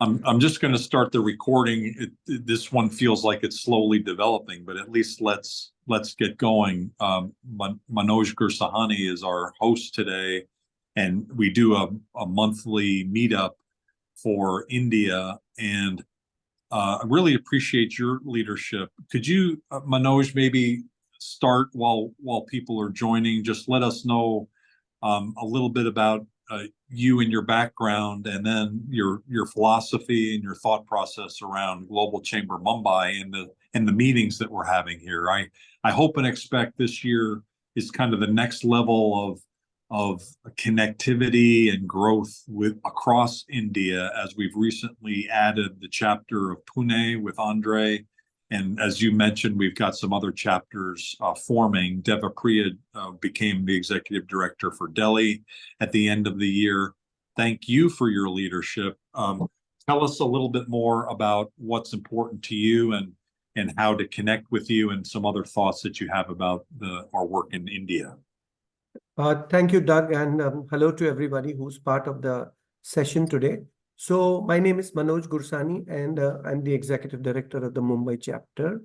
I'm just going to start the recording. This one feels like it's slowly developing, but at least let's get going. Manoj Gursahani is our host today, and we do a monthly meetup for India. And I really appreciate your leadership. Could you, Manoj, maybe start while people are joining? Just let us know a little bit about you and your background, and then your philosophy and your thought process around Global Chamber Mumbai and the meetings that we're having here. I hope and expect this year is kind of the next level of connectivity and growth across India, as we've recently added the chapter of Pune with Andre. And as you mentioned, we've got some other chapters forming. Devapriya became the executive director for Delhi at the end of the year. Thank you for your leadership. Tell us a little bit more about what's important to you and how to connect with you, and some other thoughts that you have about our work in India. Thank you, Doug, and hello to everybody who's part of the session today. So my name is Manoj Gursani, and I'm the executive director of the Mumbai chapter.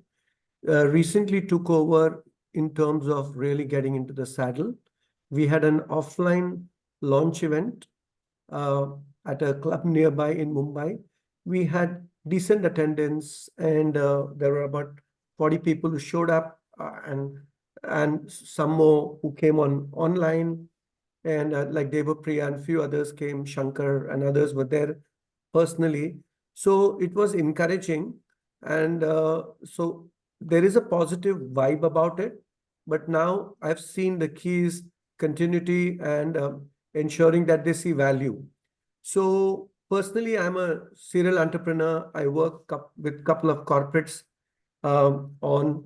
Recently took over in terms of really getting into the saddle. We had an offline launch event at a club nearby in Mumbai. We had decent attendance, and there were about 40 people who showed up, and some more who came online. And like Devapriya and a few others came, Shankar and others were there personally. So it was encouraging. And so there is a positive vibe about it. But now I've seen the keys, continuity, and ensuring that they see value. So personally, I'm a serial entrepreneur. I work with a couple of corporates on,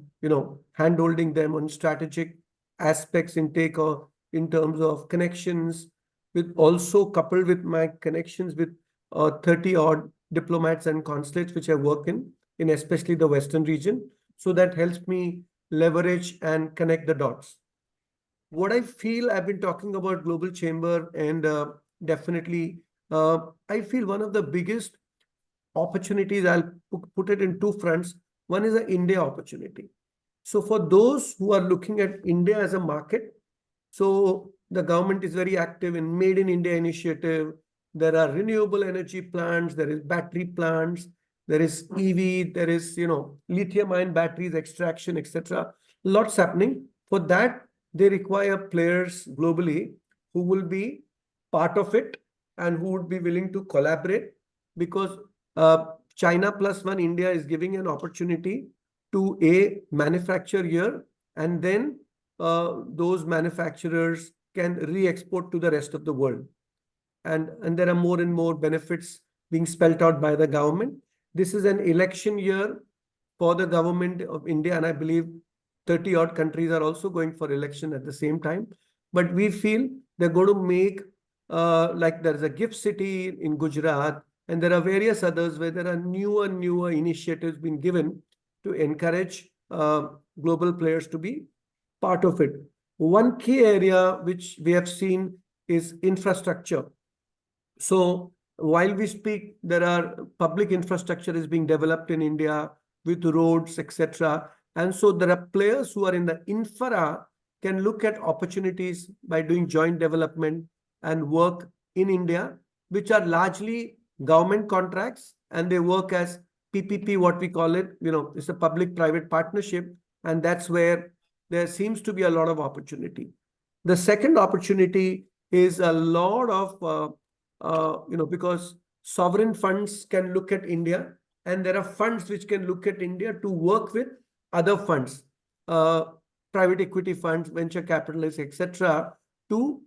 hand-holding them on strategic aspects in terms of connections, with also coupled with my connections with 30 odd diplomats and consulates which I work in especially the Western region. So that helps me leverage and connect the dots. What I feel, I've been talking about Global Chamber, and definitely I feel one of the biggest opportunities, I'll put it in two fronts. One is an India opportunity. So for those who are looking at India as a market, so the government is very active in Made in India initiative. There are renewable energy plants, there is battery plants, there is EV, there is, lithium-ion batteries, extraction, etc. Lots happening. For that, they require players globally who will be part of it and who would be willing to collaborate, because China plus one India is giving an opportunity to manufacture here, and then those manufacturers can re-export to the rest of the world. And there are more and more benefits being spelled out by the government. This is an election year for the government of India, and I believe 30 odd countries are also going for election at the same time. But we feel they're going to make, like there's a gift city in Gujarat, and there are various others where there are newer initiatives being given to encourage global players to be part of it. One key area which we have seen is infrastructure. So while we speak, there are public infrastructure is being developed in India with roads, etc. And so there are players who are in the infra can look at opportunities by doing joint development and work in India, which are largely government contracts, and they work as PPP, what we call it. It's a public-private partnership, and that's where there seems to be a lot of opportunity. The second opportunity is a lot of, because sovereign funds can look at India, and there are funds which can look at India to work with other funds, private equity funds, venture capitalists, etc., to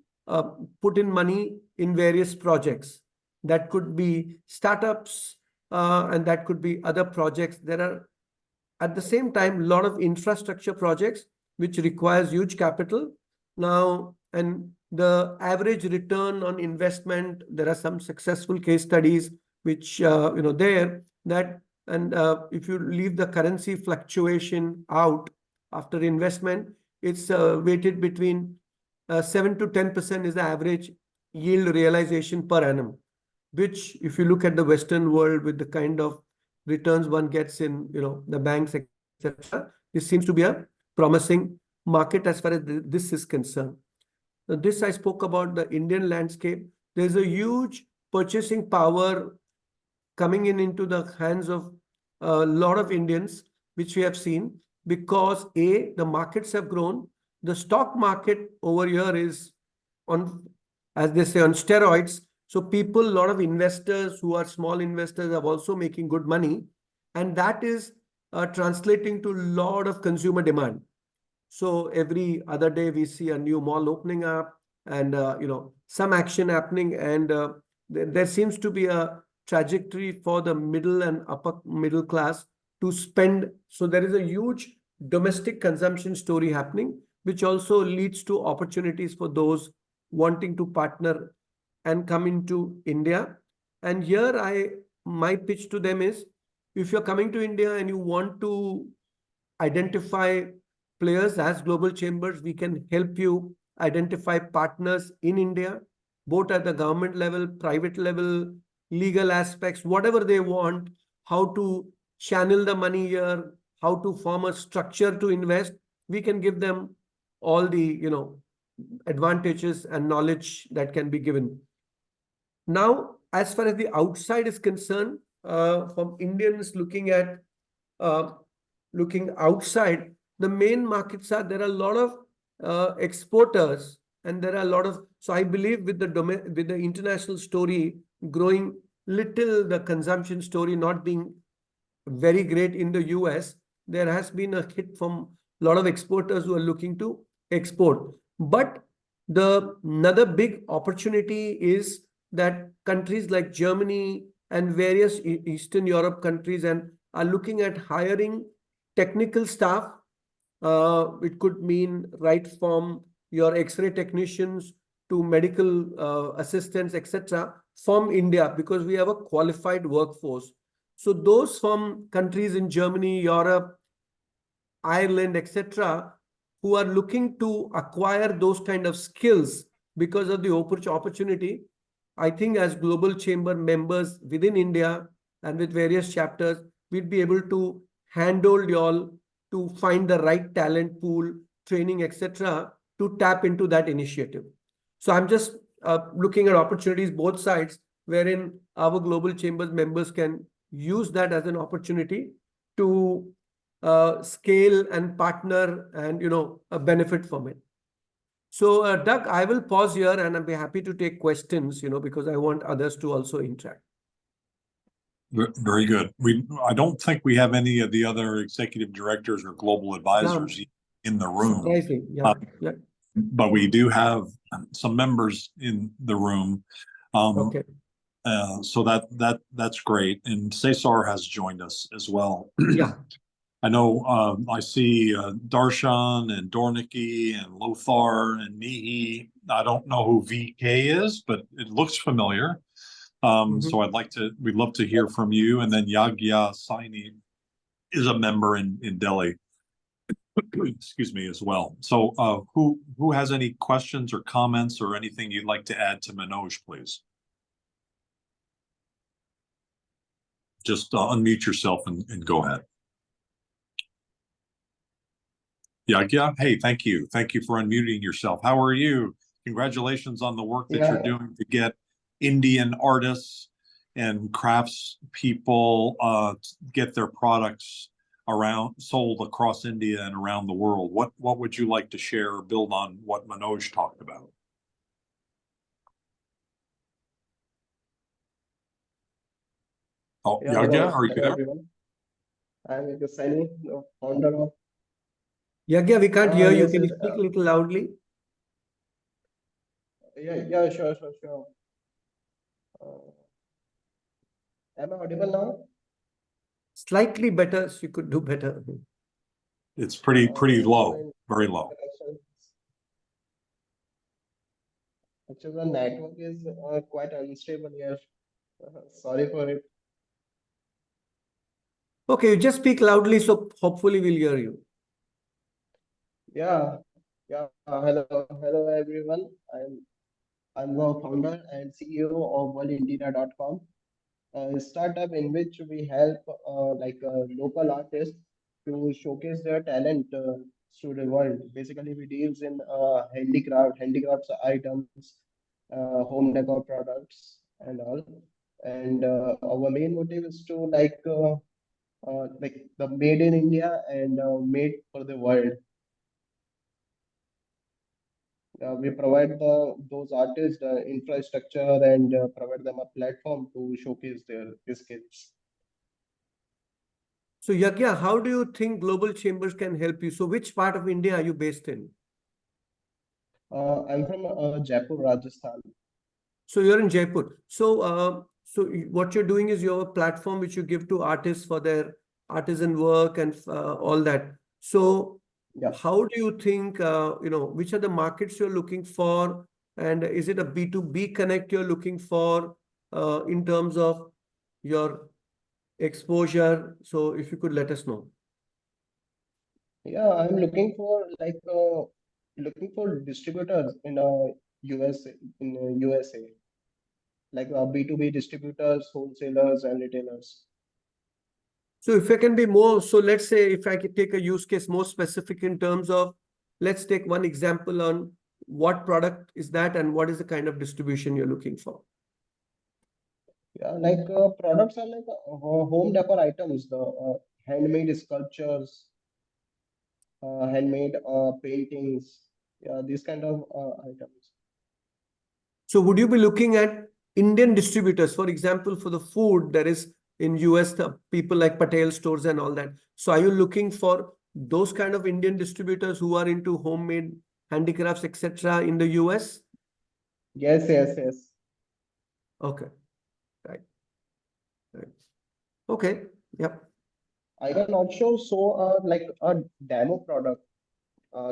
put in money in various projects. That could be startups, and that could be other projects. There are, at the same time, a lot of infrastructure projects which requires huge capital now, and the average return on investment, there are some successful case studies which there that, and if you leave the currency fluctuation out after investment, it's weighted between 7 to 10% is the average yield realization per annum. which if you look at the Western world with the kind of returns one gets in, the banks, etc., this seems to be a promising market as far as this is concerned. Now, this I spoke about the Indian landscape. There's a huge purchasing power coming in into the hands of a lot of Indians, which we have seen because A, the markets have grown. The stock market over here is on, as they say, on steroids. So people, a lot of investors who are small investors are also making good money. And that is translating to a lot of consumer demand. So every other day we see a new mall opening up and some action happening, and there seems to be a trajectory for the middle and upper middle class to spend. So there is a huge domestic consumption story happening, which also leads to opportunities for those wanting to partner and come into India. And here my pitch to them is, if you're coming to India and you want to identify players as global chambers, we can help you identify partners in India, both at the government level, private level, legal aspects, whatever they want, how to channel the money here, how to form a structure to invest. We can give them all the advantages and knowledge that can be given. Now, as far as the outside is concerned, from Indians looking outside, the main markets are, there are a lot of exporters, and there are a lot of, so I believe with the international story growing little, the consumption story not being very great in the US, there has been a hit from a lot of exporters who are looking to export. But another big opportunity is that countries like Germany and various Eastern Europe countries and are looking at hiring technical staff. It could mean right from your X-ray technicians to medical assistants, etc., from India, because we have a qualified workforce. So those from countries in Germany, Europe, Ireland, etc., who are looking to acquire those kind of skills because of the opportunity, I think as Global Chamber members within India and with various chapters, we'd be able to handhold y'all to find the right talent pool, training, etc., to tap into that initiative. So I'm just looking at opportunities both sides, wherein our Global Chambers members can use that as an opportunity to scale and partner and benefit from it. So Doug, I will pause here and I'll be happy to take questions, because I want others to also interact. Very good. I don't think we have any of the other executive directors or global advisors in the room. Surprising, yeah. But we do have some members in the room. Okay. So that's great. And Cesar has joined us as well. Yeah. I know I see Darshan and Dornicki and Lothar and Nihi. I don't know who VK is, but it looks familiar. So we'd love to hear from you. And then Yagya Saini is a member in Delhi. Excuse me, as well. So who has any questions or comments or anything you'd like to add to Manoj, please? Just unmute yourself and go ahead. Yagya, hey, thank you. Thank you for unmuting yourself. How are you? Congratulations on the work that you're doing to get Indian artists and crafts people get their products sold across India and around the world. What would you like to share or build on what Manoj talked about? Oh, Yagya, are you there? Everyone. I'm Yagya Saini, the founder of. Yagya, we can't hear you. Can you speak a little loudly? Yeah, sure. Am I audible now? Slightly better, so you could do better. It's pretty low, very low. Actually, the network is quite unstable here. Sorry for it. Okay, you just speak loudly, so hopefully we'll hear you. Yeah. Hello everyone. I'm the founder and CEO of worldinteria.com, a startup in which we help local artists to showcase their talent to the world. Basically, we deals in handicrafts items, home decor products, and all. And our main motive is to the made in India and made for the world. We provide those artists the infrastructure and provide them a platform to showcase their skills. So Yagya, how do you think global chambers can help you? So which part of India are you based in? I'm from Jaipur, Rajasthan. So you're in Jaipur. What you're doing is you have a platform which you give to artists for their artisan work and all that. So Yeah, how do you think, which are the markets you're looking for? And is it a B2B connect you're looking for in terms of your exposure? So if you could let us know. yeah. I'm looking for distributors in USA in USA, like B2B distributors, wholesalers, and retailers. So if I can be more, so let's say if I could take a use case more specific in terms of, let's take one example on what product is that and what is the kind of distribution you're looking for. Yeah, products are like home decor items, the handmade sculptures, handmade paintings, yeah, these kind of items. So would you be looking at Indian distributors, for example, for the food there is in US, the people like Patel stores and all that. So are you looking for those kind of Indian distributors who are into homemade handicrafts, etc. in the US? Yes, yes, yes. Okay, right, right. Okay, yep. I can also show like a demo product.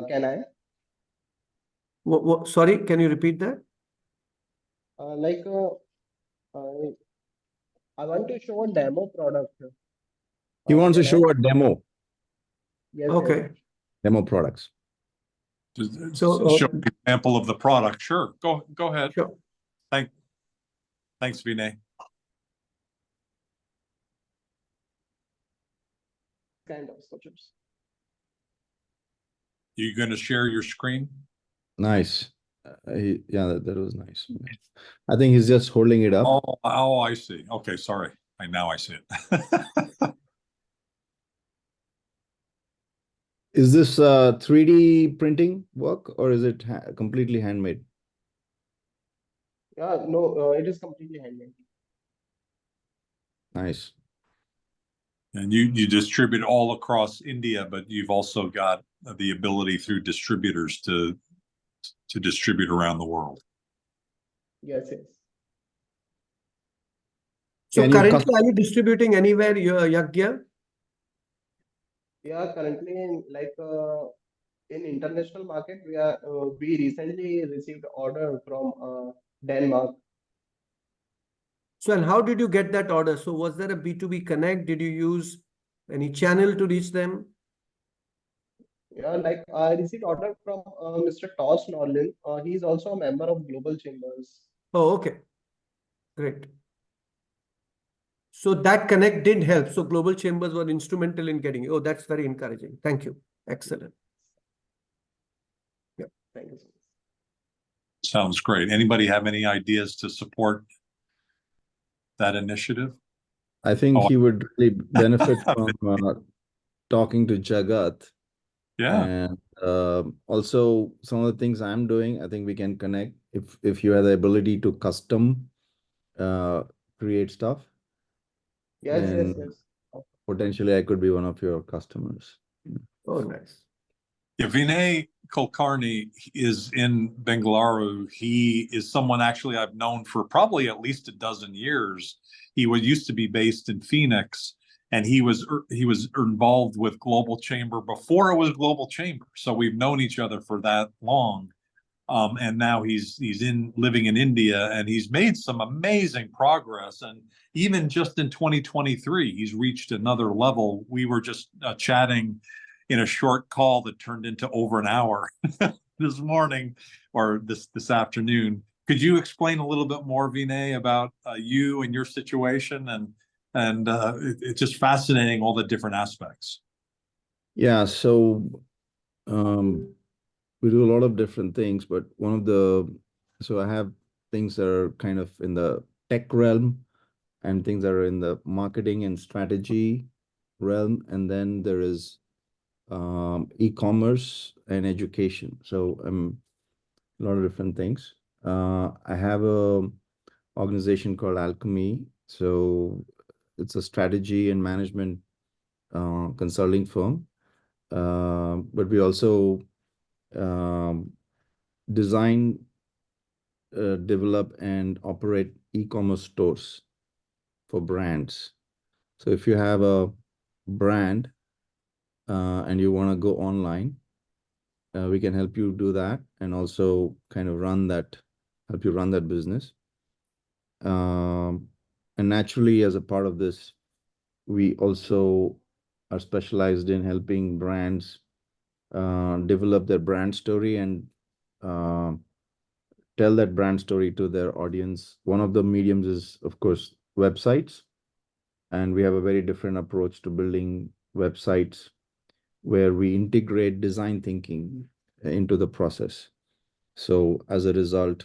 Can I? Sorry, can you repeat that? Uh, like uh, I want to show a demo product. He wants to Can I? show a Yes, yes. Okay. demo products. So, Show an example of the product. Sure. Go ahead. sure. Thanks, Vinay. Kind of sculptures. You going to share your screen? Nice. Yeah, that was nice. I think he's just holding it up. Oh, I see. Okay, sorry. Now I see it. Is this 3D printing work or is it completely handmade? Yeah, no, it is completely handmade. Nice. And you distribute all across India, but you've also got the ability through distributors to distribute around the world. Yes, yes. So Can you currently, are you distributing anywhere, Yagya? Yeah, currently in international market, we recently received order from Denmark. So, and how did you get that order? So, was there a B2B connect? Did you use any channel to reach them? Yeah, like I received order from Mr. Toss Norlin. He is also a member of Global Chambers. Oh, okay. Great. So that connect did help. So Global Chambers were instrumental in getting you. Oh, that's very encouraging. Thank you. Excellent. Yeah. Thank you so much. Sounds great. Anybody have any ideas to support that initiative? I think Oh, he would really benefit from talking to Jagat. yeah. And also some of the things I'm doing, I think we can connect if you have the ability to custom create stuff, Yes, yes, then yes. potentially I could be one of your customers. Oh, nice. Yeah, Vinay Kulkarni is in Bengaluru. He is someone actually I've known for probably at least a dozen years. He used to be based in Phoenix, and he was involved with Global Chamber before it was Global Chamber. So we've known each other for that long. And now he's living in India, and he's made some amazing progress. And even just in 2023, he's reached another level. We were just chatting in a short call that turned into over an hour this morning or this afternoon. could you explain a little bit more, Vinay, about you and your situation and it's just fascinating all the different aspects. Yeah, so we do a lot of different things, but so I have things that are kind of in the tech realm and things that are in the marketing and strategy realm, and then there is e-commerce and education. So a lot of different things. I have a organization called Alchemy. So it's a strategy and management consulting firm. But we also um, design, develop, and operate e-commerce stores for brands. So if you have a brand and you want to go online, we can help you do that and also kind of help you run that business. And naturally, as a part of this, we also are specialized in helping brands develop their brand story and uh, tell that brand story to their audience. One of the mediums is, of course, websites. And we have a very different approach to building websites where we integrate design thinking into the process. So as a result,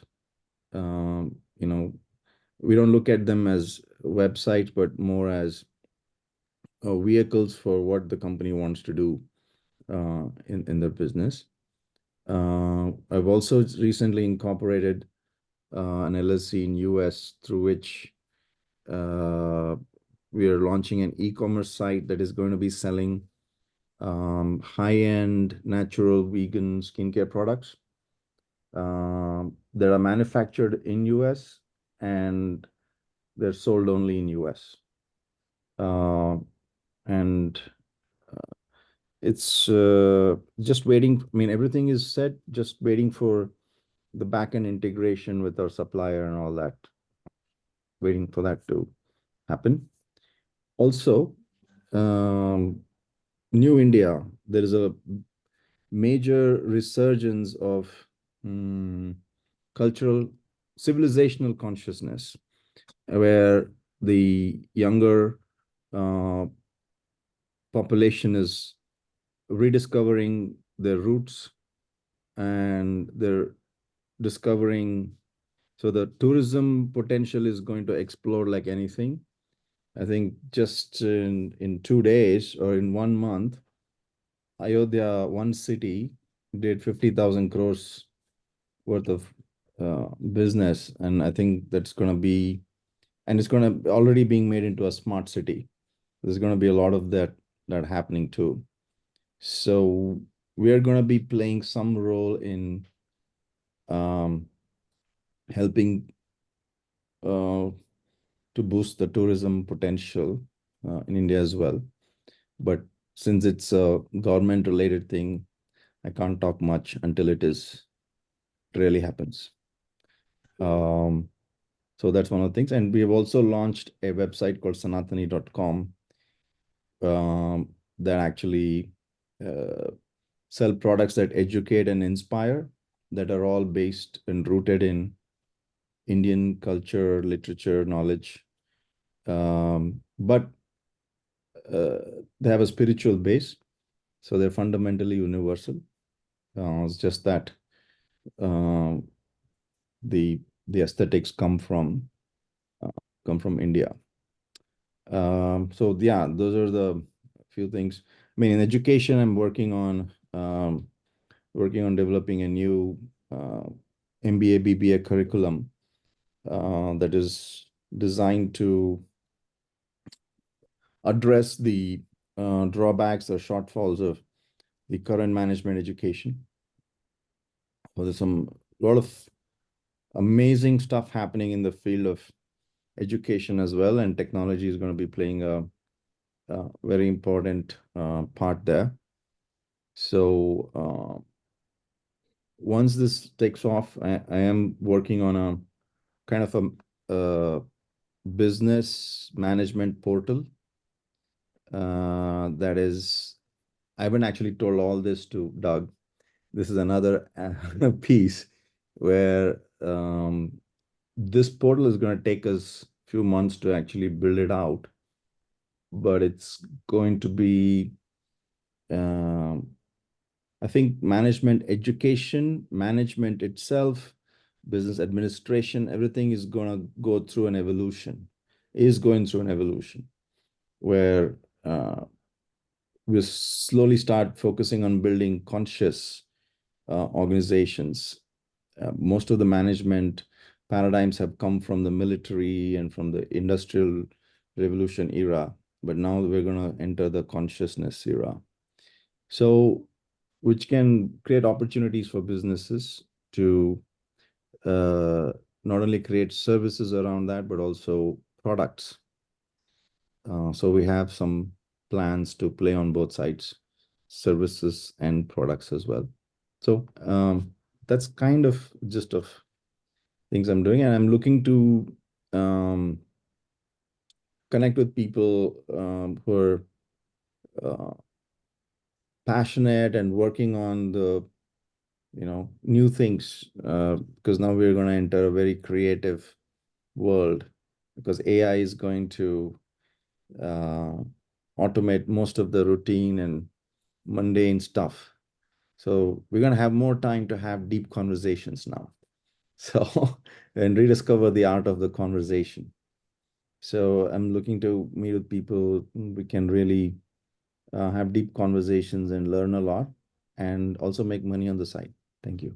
you know, we don't look at them as websites, but more as vehicles for what the company wants to do in their business. I've also recently incorporated an LLC in US through which we are launching an e-commerce site that is going to be selling high-end natural vegan skincare products that are manufactured in US and they're sold only in US. And it's just waiting. I mean, everything is set, just waiting for the backend integration with our supplier and all that, waiting for that to happen. Also, New India, there is a major resurgence of cultural, civilizational consciousness, where the younger population is rediscovering their roots and they're discovering. So the tourism potential is going to explode like anything. I think just in 2 days or in 1 month, Ayodhya, one city, did 50,000 crores worth of business. And I think that's going to be, and it's going to already being made into a smart city. There's going to be a lot of that happening too. So we are going to be playing some role in helping to boost the tourism potential in India as well. But since it's a government related thing, I can't talk much until it really happens. So that's one of the things. And we have also launched a website called sanatani.com that actually sell products that educate and inspire, that are all based and rooted in Indian culture, literature, knowledge. But they have a spiritual base, so they're fundamentally universal. It's just that the aesthetics come from India. So yeah, those are the few things. I mean, in education, I'm working on developing a new MBA, BBA curriculum that is designed to address the drawbacks or shortfalls of the current management education. So there's a lot of amazing stuff happening in the field of education as well, and technology is going to be playing a very important part there. So once this takes off, I am working on a kind of a business management portal that is, I haven't actually told all this to Doug. This is another piece where this portal is going to take us a few months to actually build it out, but it's going to be, I think, management education, management itself, business administration, everything is going to go through an evolution, is going through an evolution where we'll slowly start focusing on building conscious organizations. Most of the management paradigms have come from the military and from the industrial revolution era, but now we're going to enter the consciousness era. So, which can create opportunities for businesses to not only create services around that, but also products. So we have some plans to play on both sides, services and products as well. So that's kind of gist of things I'm doing, and I'm looking to connect with people who are passionate and working on the new things, because now we're going to enter a very creative world, because AI is going to automate most of the routine and mundane stuff. So we're going to have more time to have deep conversations now. So, and rediscover the art of the conversation. So I'm looking to meet with people. We can really have deep conversations and learn a lot, and also make money on the side. Thank you.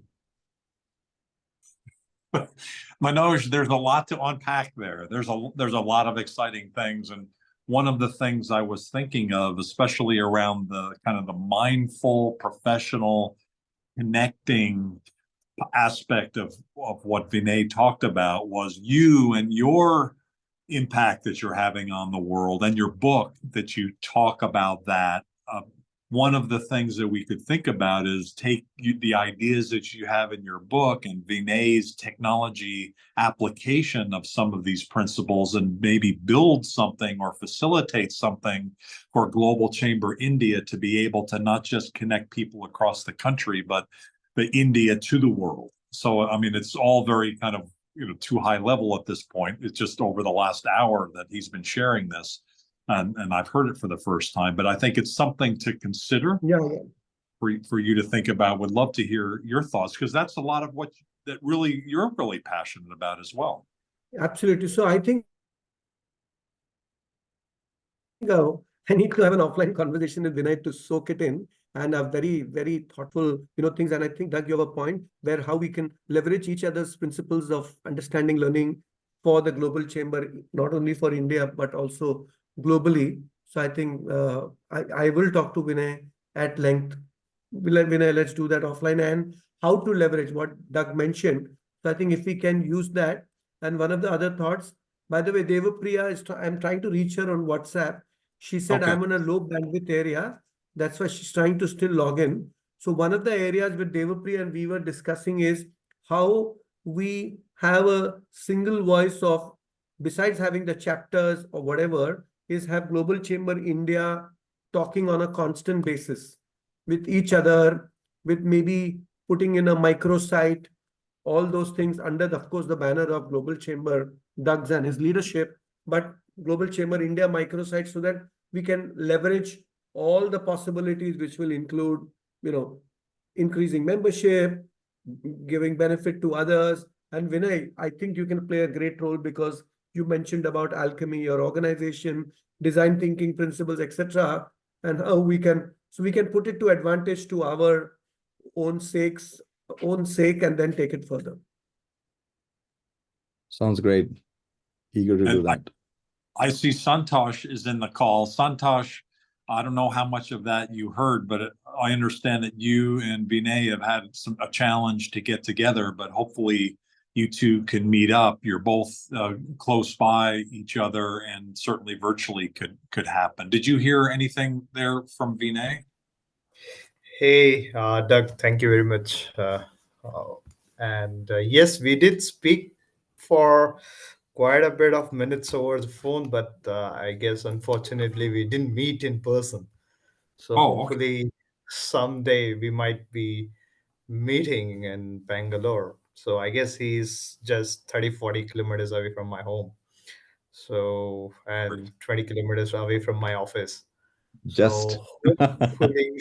Manoj, there's a lot to unpack there. There's a lot of exciting things, and one of the things I was thinking of, especially around the kind of the mindful, professional, connecting aspect of what Vinay talked about, was you and your impact that you're having on the world, and your book that you talk about that. One of the things that we could think about is take the ideas that you have in your book and Vinay's technology application of some of these principles, and maybe build something or facilitate something for Global Chamber India to be able to not just connect people across the country, but the India to the world. So, I mean, it's all very kind of, too high level at this point. It's just over the last hour that he's been sharing this. And I've heard it for the first time, but I think it's something to consider. Yeah. For you to think about. Would love to hear your thoughts, because that's a lot of what that really you're really passionate about as well. Absolutely. So I think I need to have an offline conversation with Vinay to soak it in, and a very, very thoughtful, things. And I think, Doug, you have a point where how we can leverage each other's principles of understanding, learning for the global chamber, not only for India, but also globally. So I think I will talk to Vinay at length. Vinay, let's do that offline, and how to leverage what Doug mentioned. So I think if we can use that, and one of the other thoughts, by the way, Devapriya I'm trying to reach her on WhatsApp. She said, Okay. I'm on a low bandwidth area. That's why she's trying to still log in. So one of the areas with Devapriya and we were discussing is how we have a single voice of, besides having the chapters or whatever, is have Global Chamber India talking on a constant basis with each other, with maybe putting in a microsite, all those things under, of course, the banner of Global Chamber, Doug's and his leadership, but Global Chamber India microsite, so that we can leverage all the possibilities, which will include, increasing membership, giving benefit to others. And Vinay, I think you can play a great role, because you mentioned about alchemy, your organization, design thinking principles, etc., and how we can put it to advantage to our own sake, and then take it further. Sounds great. Eager to do And that. I see Santosh is in the call. Santosh, I don't know how much of that you heard, but I understand that you and Vinay have had a challenge to get together, but hopefully you two can meet up. You're both close by each other, and certainly virtually could happen. Did you hear anything there from Vinay? Hey, Doug, thank you very much. And yes, we did speak for quite a bit of minutes over the phone, but I guess unfortunately we didn't meet in person. So Oh, okay. hopefully someday we might be meeting in Bangalore. So I guess he's just 30-40 kilometers away from my home. So, and 20 kilometers away from my office. Just. So hopefully,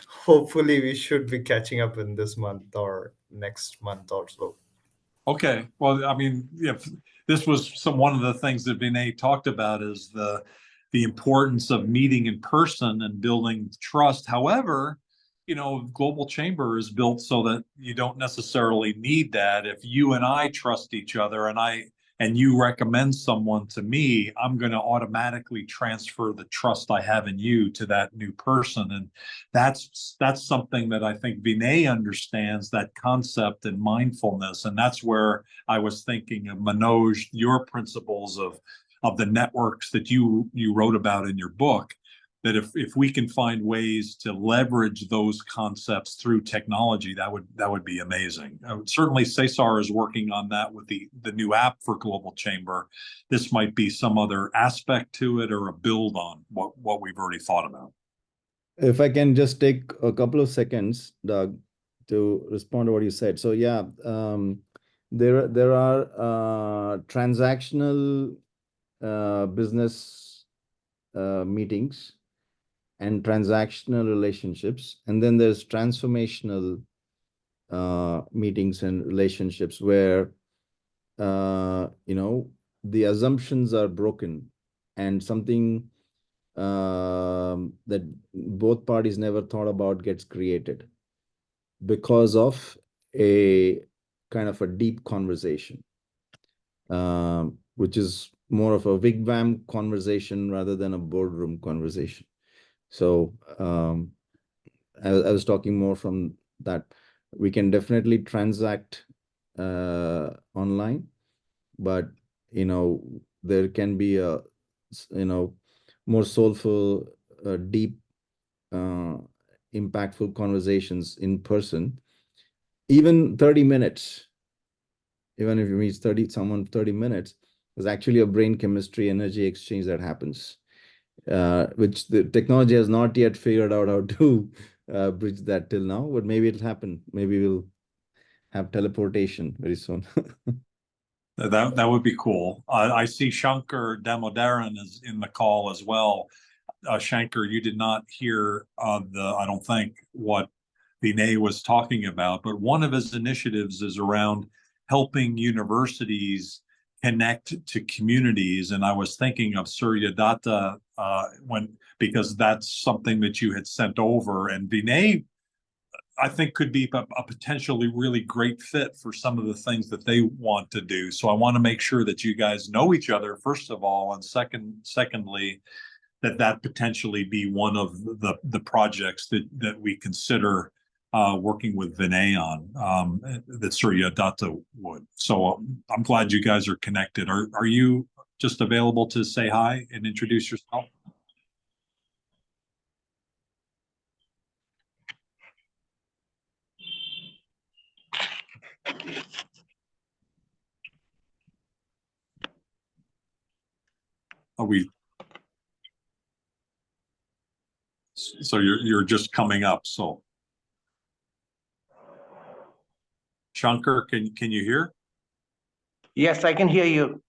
hopefully we should be catching up in this month or next month or so. Okay, well, I mean, if this was one of the things that Vinay talked about is the importance of meeting in person and building trust. However, Global Chamber is built so that you don't necessarily need that. If you and I trust each other and you recommend someone to me, I'm going to automatically transfer the trust I have in you to that new person. And that's something that I think Vinay understands, that concept and mindfulness. And that's where I was thinking of, Manoj, your principles of the networks that you wrote about in your book, that if we can find ways to leverage those concepts through technology, that would be amazing. Certainly, Cesar is working on that with the new app for Global Chamber. This might be some other aspect to it or a build on what we've already thought about. If I can just take a couple of seconds, Doug, to respond to what you said. So yeah, there are transactional business meetings and transactional relationships, and then there's transformational meetings and relationships where the assumptions are broken and something that both parties never thought about gets created because of a kind of a deep conversation, which is more of a wigwam conversation rather than a boardroom conversation. So I was talking more from that. We can definitely transact online, but there can be a more soulful, deep, impactful conversations in person. Even 30 minutes, even if you meet someone 30 minutes, there's actually a brain chemistry energy exchange that happens, which the technology has not yet figured out how to bridge that till now, but maybe it'll happen. Maybe we'll have teleportation very soon. That would be cool. I see Shankar Damodaran is in the call as well. Shankar, you did not hear I don't think, what Vinay was talking about, but one of his initiatives is around helping universities connect to communities. And I was thinking of Surya Datta because that's something that you had sent over, and Vinay, I think, could be a potentially really great fit for some of the things that they want to do. So I want to make sure that you guys know each other, first of all, and secondly, that potentially be one of the projects that we consider working with Vinay on, that Surya Datta would. So I'm glad you guys are connected. Are you just available to say hi and introduce yourself? Are we? So you're just coming up. So Shankar, can you hear? Yes, I can hear you.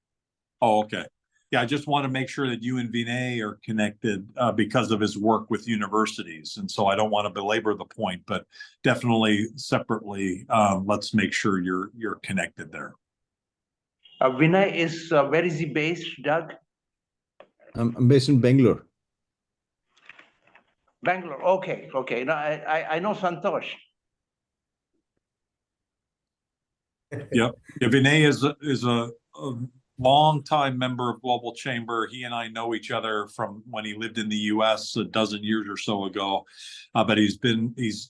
Oh, okay. Yeah, I just want to make sure that you and Vinay are connected because of his work with universities. And so I don't want to belabor the point, but definitely separately, let's make sure you're connected there. Vinay is, where is he based, Doug? I'm based in Bangalore. Bangalore. Okay, okay. No, I know Santosh. Yeah, Vinay is a long-time member of Global Chamber. He and I know each other from when he lived in the U.S. a dozen years or so ago, but he's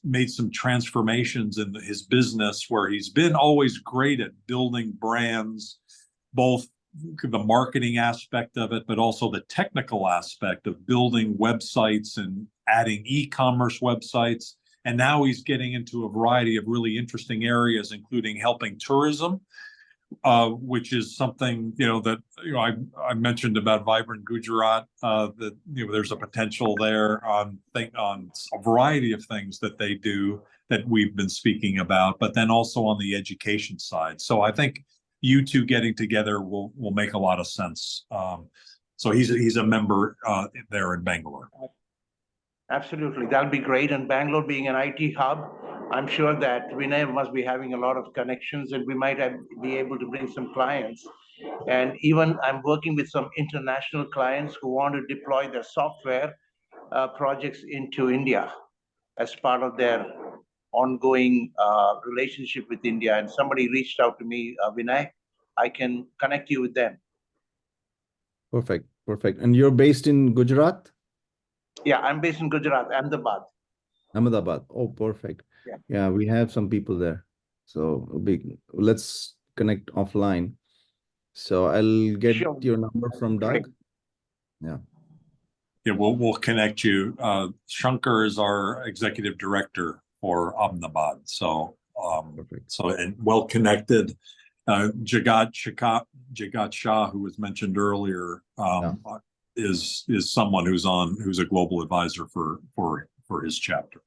made some transformations in his business where he's been always great at building brands, both the marketing aspect of it, but also the technical aspect of building websites and adding e-commerce websites. And now he's getting into a variety of really interesting areas, including helping tourism which is something, that, I mentioned about Vibrant Gujarat, that, there's a potential there on a variety of things that they do that we've been speaking about, but then also on the education side. So I think you two getting together will make a lot of sense. So he's a member there in Bangalore. Absolutely. That'll be great. And Bangalore being an IT hub, I'm sure that Vinay must be having a lot of connections, and we might be able to bring some clients. And even I'm working with some international clients who want to deploy their software projects into India as part of their ongoing relationship with India. And somebody reached out to me, Vinay, I can connect you with them. Perfect. Perfect. And you're based in Gujarat? Yeah, I'm based in Gujarat, Ahmedabad. Ahmedabad. Oh, perfect. Yeah. Yeah, we have some people there. So let's connect offline. So I'll get Sure. your number from Great. Doug. Yeah. Yeah, we'll connect you. Shankar is our executive director for Ahmedabad. So, Perfect. and well connected. Jagat Shah, who was mentioned earlier, is someone who's a global advisor for his chapter.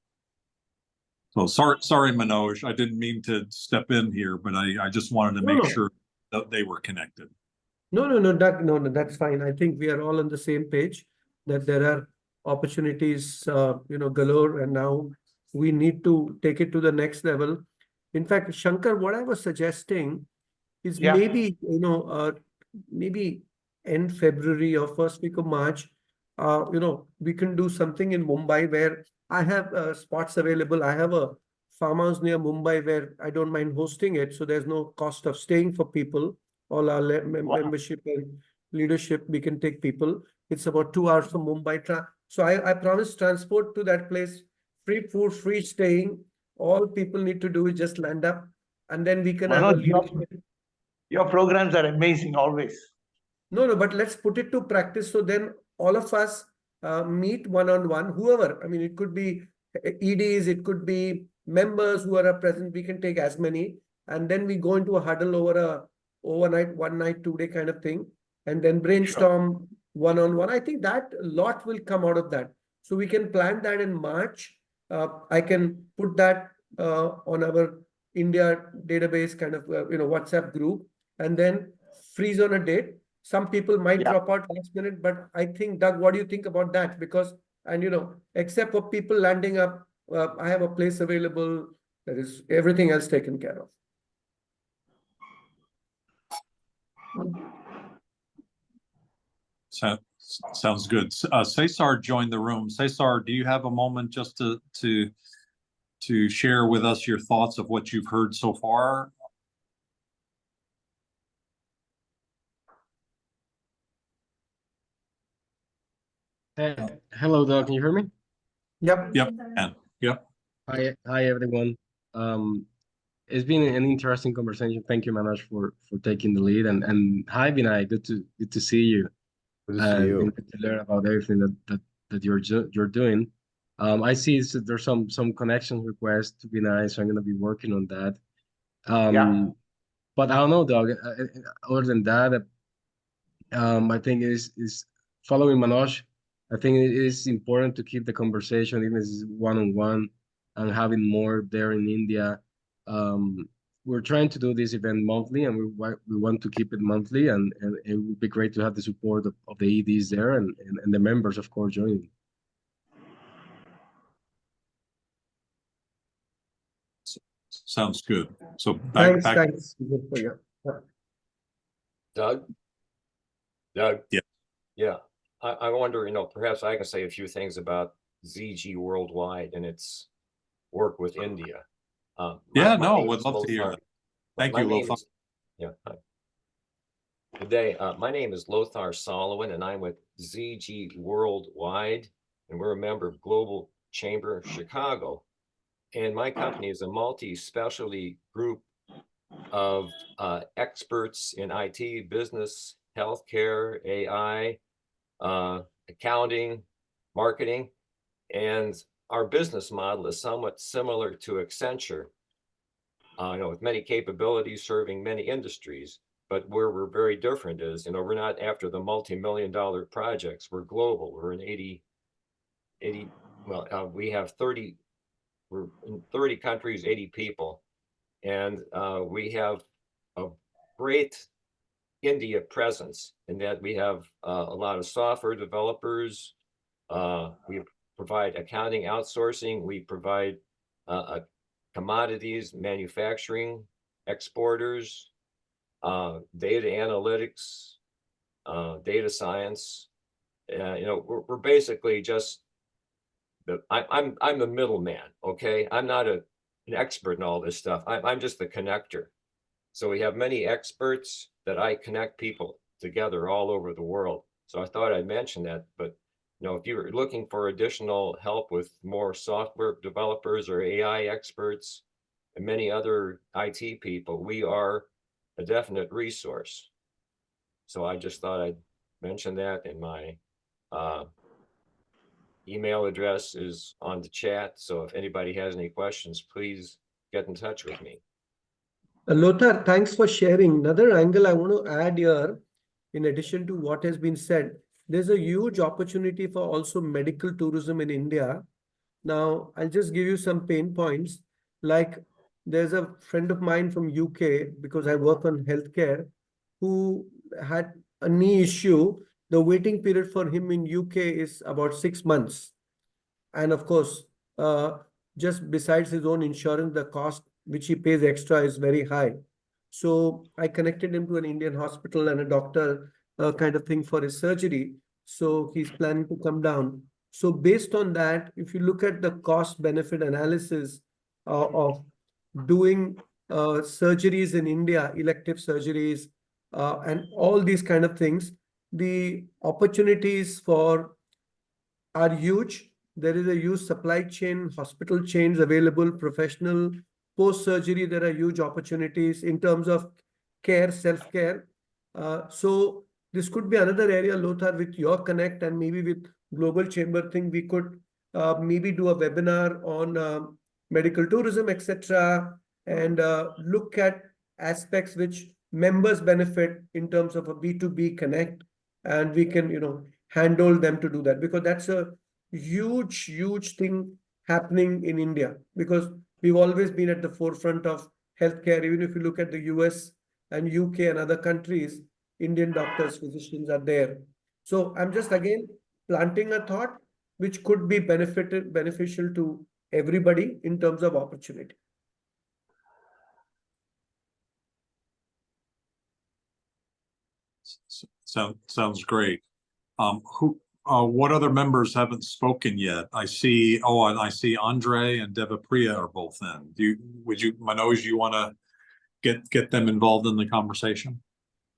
So sorry, Manoj, I didn't mean to step in here, but I just wanted to make sure that they were connected. No, Doug, no, that's fine. I think we are all on the same page that there are opportunities, galore, and now we need to take it to the next level. In fact, Shankar, what I was suggesting is maybe, maybe end February or first week of March, we can do something in Mumbai where I have spots available. I have a farmhouse near Mumbai where I don't mind hosting it. So there's no cost of staying for people. All our membership and leadership, we can take people. It's about 2 hours from Mumbai. So I promise transport to that place, free food, free staying. All people need to do is just land up, and then we can have a leadership. Your programs are amazing always. No, but let's put it to practice. So then all of us meet one-on-one, whoever. I mean, it could be EDs, it could be members who are present. We can take as many. And then we go into a huddle over a overnight, 1 night, 2 day kind of thing. And then brainstorm one-on-one. I think that a lot will come out of that. So we can plan that in March. I can put that on our India database kind of, WhatsApp group, and then freeze on a date. Some people might drop out last minute, but I think, Doug, what do you think about that? Because, except for people landing up, I have a place available. There is everything else taken care of. Sounds good. Cesar joined the room. Cesar, do you have a moment just to share with us your thoughts of what you've heard so far? Hello, Doug. Can you hear me? Yep. Yep. Hi, everyone. It's been an interesting conversation. Thank you, Manoj, for taking the lead. And hi, Vinay. Good to see you. Good to see you. And good to learn about everything that you're doing. I see there's some connection requests to Vinay, so I'm gonna be working on that. But I don't know, Doug. Other than that, I think is following Manoj. I think it is important to keep the conversation, even if it's one-on-one, and having more there in India. We're trying to do this event monthly, and we want to keep it monthly, and it would be great to have the support of the EDs there and the members, of course, joining. Sounds good. So Thanks. Doug? Yeah. Yeah. I wonder, perhaps I can say a few things about ZG Worldwide and its work with India. Would love to hear that. Thank you, Lothar. Hi. Good day. My name is Lothar Solowin, and I'm with ZG Worldwide, and we're a member of Global Chamber Chicago. And my company is a multi-specialty group of experts in IT, business, healthcare, AI, accounting, marketing, and our business model is somewhat similar to Accenture. with many capabilities serving many industries. But where we're very different is, we're not after the multi-million-dollar projects. We're global. We're in 80, we have 30, we're in 30 countries, 80 people. And we have a great India presence in that we have a lot of software developers. We provide accounting outsourcing. We provide commodities, manufacturing, exporters, data analytics, data science. We're basically just I'm the middleman. Okay, I'm not an expert in all this stuff. I'm just the connector. So we have many experts that I connect people together all over the world. So I thought I'd mention that. But if you're looking for additional help with more software developers or AI experts and many other IT people, we are a definite resource. So I just thought I'd mention that, and my email address is on the chat. So if anybody has any questions, please get in touch with me. Lothar, thanks for sharing. Another angle I want to add here, in addition to what has been said, there's a huge opportunity for also medical tourism in India. Now, I'll just give you some pain points. Like, there's a friend of mine from UK, because I work on healthcare, who had a knee issue. The waiting period for him in UK is about 6 months. And of course, just besides his own insurance, the cost which he pays extra is very high. So I connected him to an Indian hospital and a doctor kind of thing for his surgery. So he's planning to come down. So based on that, if you look at the cost benefit analysis of doing surgeries in India, elective surgeries, and all these kind of things, the opportunities are huge. There is a huge supply chain, hospital chains available, professional post-surgery. There are huge opportunities in terms of care, self-care. So this could be another area, Lothar, with your connect and maybe with Global Chamber thing, we could maybe do a webinar on medical tourism, etc., and look at aspects which members benefit in terms of a B2B connect, and we can, handle them to do that, because that's a huge thing happening in India, because we've always been at the forefront of healthcare. Even if you look at the US and UK and other countries, Indian doctors, physicians are there. So I'm just again planting a thought which could be beneficial to everybody in terms of opportunity. Sounds great. What other members haven't spoken yet? I see Andre and Devapriya are both in. Manoj, you want to get them involved in the conversation?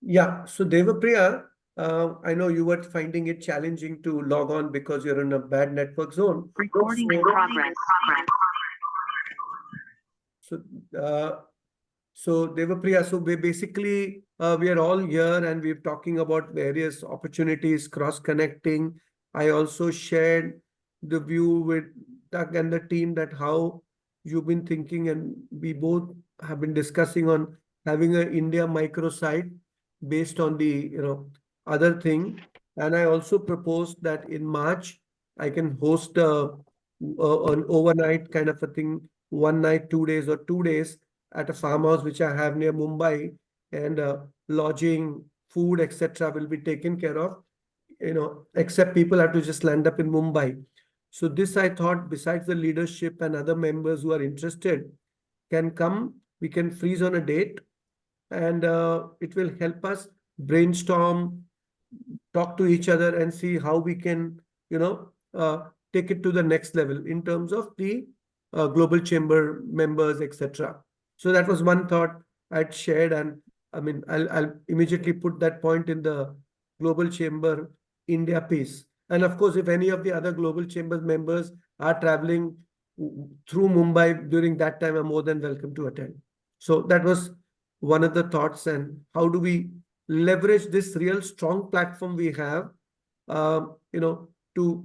Yeah. So Devapriya, I know you were finding it challenging to log on because you're in a bad network zone. Recording in progress. So Devapriya, so we basically we are all here and we're talking about various opportunities, cross-connecting. I also shared the view with Doug and the team that how you've been thinking, and we both have been discussing on having an India microsite based on the other thing. And I also proposed that in March I can host an overnight kind of a thing, 1 night, 2 days, or 2 days at a farmhouse which I have near Mumbai, and lodging, food, etc. will be taken care of, except people have to just land up in Mumbai. So this, I thought, besides the leadership and other members who are interested can come, we can freeze on a date, and it will help us brainstorm, talk to each other, and see how we can, take it to the next level in terms of the global chamber members, etc. So that was one thought I'd shared, and I mean, I'll immediately put that point in the global chamber India piece. And of course, if any of the other global chambers members are traveling through Mumbai during that time, are more than welcome to attend. So that was one of the thoughts. And how do we leverage this real strong platform we have, to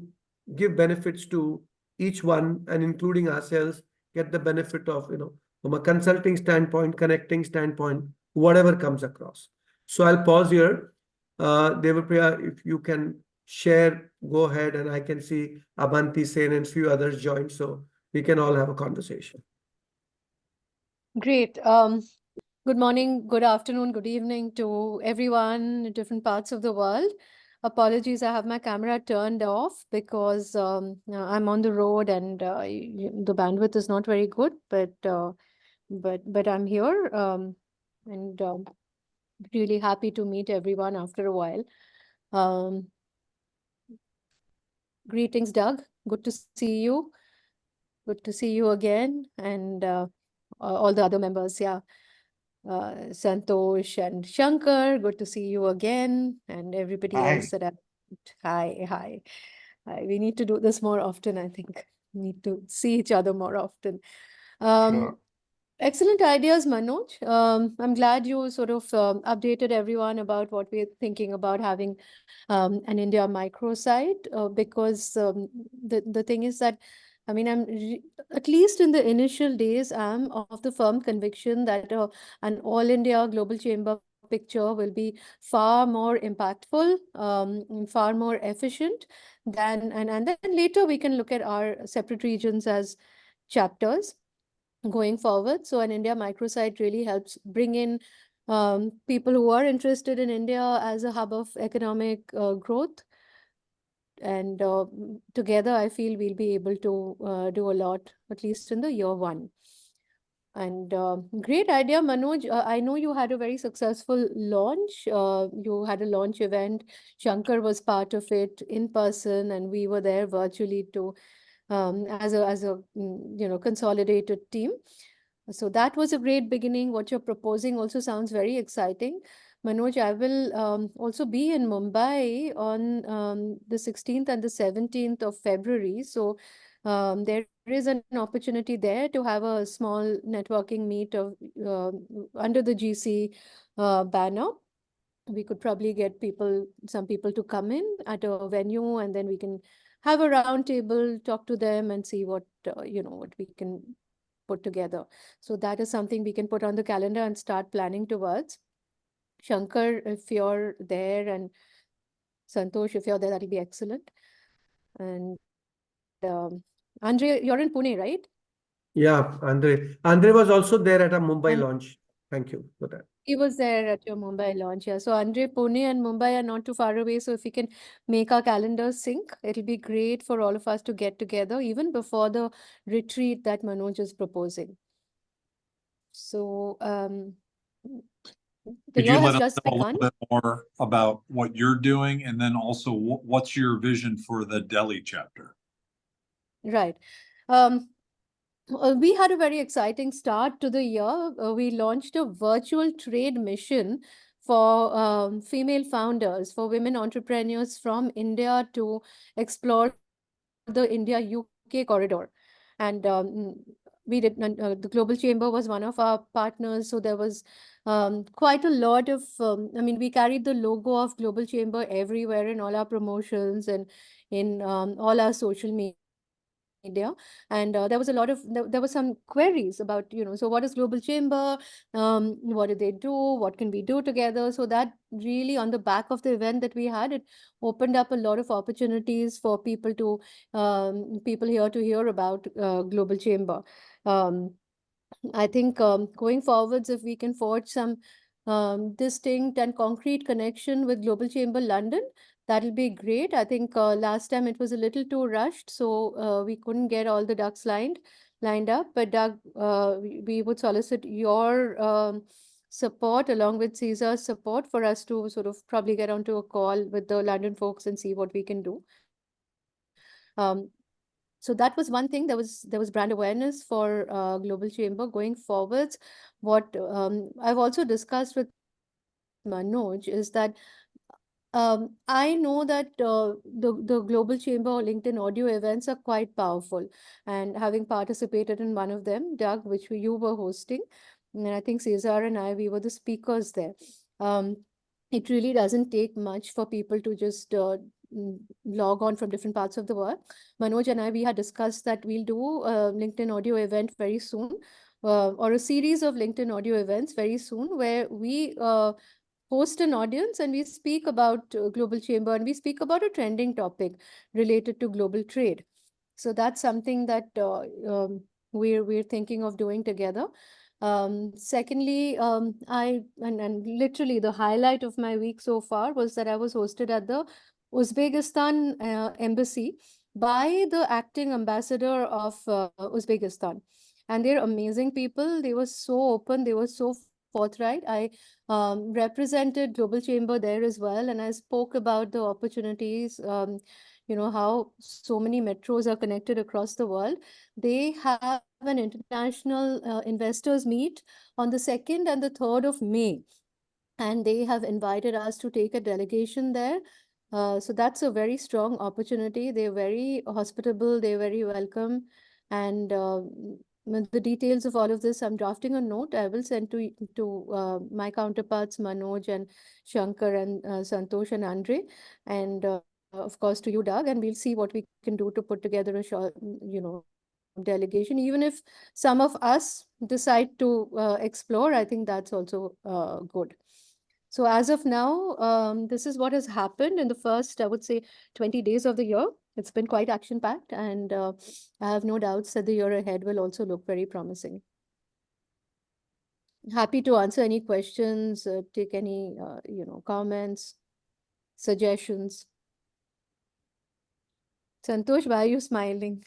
give benefits to each one, and including ourselves, get the benefit of, from a consulting standpoint, connecting standpoint, whatever comes across. So I'll pause here. Devapriya, if you can share, go ahead, and I can see Abanti, Sen, and few others join, so we can all have a conversation. Great. Good morning, good afternoon, good evening to everyone in different parts of the world. Apologies, I have my camera turned off because I'm on the road and the bandwidth is not very good, but I'm here and really happy to meet everyone after a while. Greetings, Doug. Good to see you. Good to see you again, and all the other members. Yeah. Santosh and Shankar, good to see you again, and everybody else that I've hi. We need to do this more often, I think. We need to see each other more often. Excellent ideas, Manoj. I'm glad you sort of updated everyone about what we're thinking about having an India microsite, because the thing is that, I mean, at least in the initial days, I'm of the firm conviction that an all India global chamber picture will be far more impactful, far more efficient than, and then later we can look at our separate regions as chapters going forward. So an India microsite really helps bring in people who are interested in India as a hub of economic growth. And together, I feel we'll be able to do a lot, at least in the year one. And great idea, Manoj. I know you had a very successful launch. You had a launch event. Shankar was part of it in person, and we were there virtually to as a consolidated team. So that was a great beginning. What you're proposing also sounds very exciting. Manoj, I will also be in Mumbai on the 16th and the 17th of February. So there is an opportunity there to have a small networking meet of under the GC banner. We could probably get some people to come in at a venue, and then we can have a round table, talk to them, and see what what we can put together. So that is something we can put on the calendar and start planning towards. Shankar, if you're there, and Santosh, if you're there, that'll be excellent. And Andre, you're in Pune, right? Yeah, Andre. Andre was also there at a Mumbai And launch. Thank you for that. he was there at your Mumbai launch. Yeah. So Andre, Pune and Mumbai are not too far away. So if we can make our calendars sync, it'll be great for all of us to get together even before the retreat that Manoj is proposing. So the Could year you has let us just know a begun. little bit more about what you're doing, and then also what's your vision for the Delhi chapter? Right. We had a very exciting start to the year. We launched a virtual trade mission for female founders, for women entrepreneurs from India to explore the India-UK corridor. And we did, the Global Chamber was one of our partners. So there was quite a lot of, I mean, we carried the logo of Global Chamber everywhere in all our promotions and in all our social media. And there was a lot of there were some queries about, so what is Global Chamber, what do they do, what can we do together? So that really, on the back of the event that we had, it opened up a lot of opportunities for people here to hear about Global Chamber. I think going forwards, if we can forge some distinct and concrete connection with Global Chamber London, that'll be great. I think last time it was a little too rushed, so we couldn't get all the ducks lined up. But Doug, we would solicit your support along with Caesar's support for us to sort of probably get onto a call with the London folks and see what we can do. So that was one thing. There was brand awareness for Global Chamber going forwards. What I've also discussed with Manoj is that I know that the Global Chamber LinkedIn audio events are quite powerful, and having participated in one of them, Doug, which you were hosting, and I think Cesar and we were the speakers there. It really doesn't take much for people to just log on from different parts of the world. Manoj and we had discussed that we'll do a LinkedIn audio event very soon. or a series of LinkedIn audio events very soon, where we host an audience and we speak about Global Chamber, and we speak about a trending topic related to global trade. So that's something that we're thinking of doing together. Secondly, and literally the highlight of my week so far was that I was hosted at the Uzbekistan embassy by the acting ambassador of Uzbekistan. And they're amazing people. They were so open, they were so forthright. I represented Global Chamber there as well, and I spoke about the opportunities, how so many metros are connected across the world. They have an international investors meet on the 2nd and the 3rd of May, and they have invited us to take a delegation there. So that's a very strong opportunity. They're very hospitable, they're very welcome. And with the details of all of this, I'm drafting a note. I will send to my counterparts, Manoj and Shankar and Santosh and Andre, and of course to you, Doug, and we'll see what we can do to put together a short, delegation. Even if some of us decide to explore, I think that's also good. So as of now, this is what has happened in the first, I would say, 20 days of the year. It's been quite action-packed, and I have no doubts that the year ahead will also look very promising. Happy to answer any questions, take any, comments, suggestions. Santosh, why are you smiling?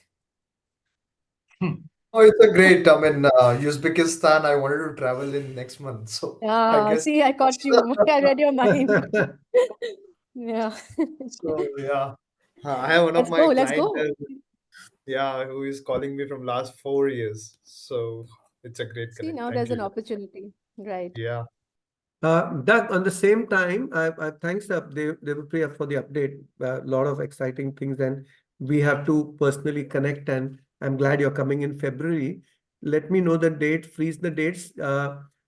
Oh, it's a great. I mean, Uzbekistan, I wanted to travel in next month. So I guess. See, I caught you. I read your mind. Yeah. So yeah, I have one of Let's my go. Let's clients, go. yeah, who is calling me from last 4 years. So it's a great See, connect. now Thank there's an you. opportunity. Right. Yeah. Doug, on the same time, thanks Devapriya for the update. A lot of exciting things, and we have to personally connect. And I'm glad you're coming in February. Let me know the date, freeze the dates.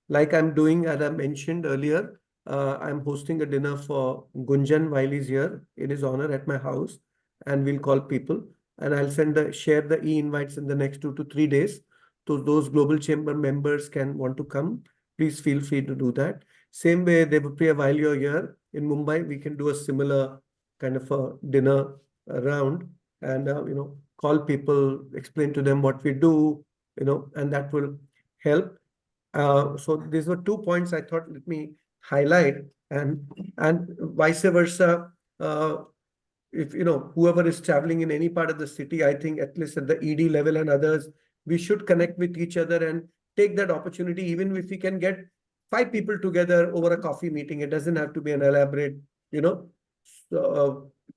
Like I'm doing, as I mentioned earlier, I'm hosting a dinner for Gunjan while he's here in his honor at my house, and we'll call people. And I'll share the e-invites in the next 2 to 3 days. So those Global Chamber members can want to come. Please feel free to do that. Same way, Devapriya, while you're here in Mumbai, we can do a similar kind of a dinner round and, call people, explain to them what we do, and that will help. So these were 2 points I thought let me highlight, and vice versa. If whoever is traveling in any part of the city, I think at least at the ED level and others, we should connect with each other and take that opportunity, even if we can get 5 people together over a coffee meeting. It doesn't have to be an elaborate, you know,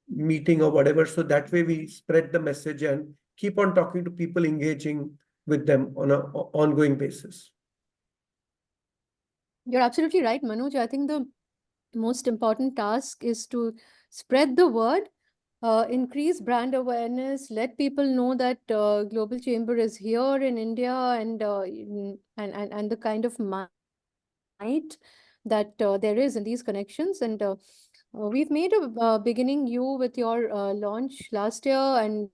meeting or whatever. So that way we spread the message and keep on talking to people, engaging with them on an ongoing basis. You're absolutely right, Manoj. I think the most important task is to spread the word, increase brand awareness, let people know that Global Chamber is here in India, and the kind of might that there is in these connections. And we've made a beginning you with your launch last year, and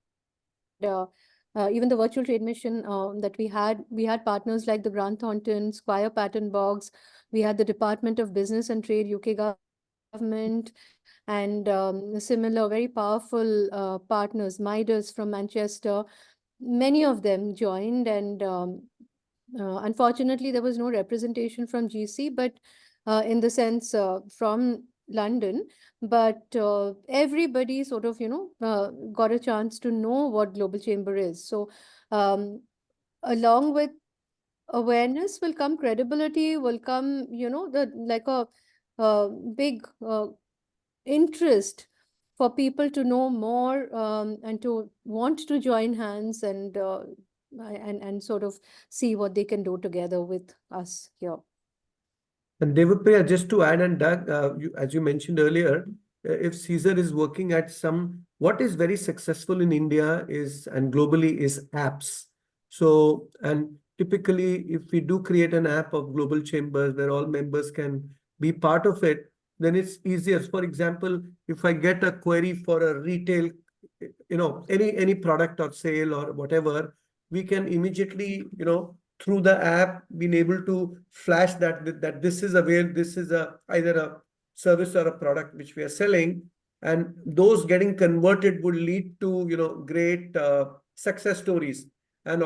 even the virtual trade mission that we had partners like the Grant Thornton, Squire Patton Boggs, we had the Department of Business and Trade, UK government, and similar very powerful partners, Midas from Manchester. Many of them joined, and unfortunately, there was no representation from GC, but in the sense from London. But everybody sort of, got a chance to know what Global Chamber is. So along with awareness will come credibility, will come, the like a big interest for people to know more, and to want to join hands and sort of see what they can do together with us here. And Devapriya, just to add, and Doug, as you mentioned earlier, if Caesar is working at what is very successful in India is, and globally, is apps. So, and typically, if we do create an app of Global Chambers where all members can be part of it, then it's easier. For example, if I get a query for a retail, any product or sale or whatever, we can immediately, through the app been able to flash that this is either a service or a product which we are selling, and those getting converted would lead to great success stories. And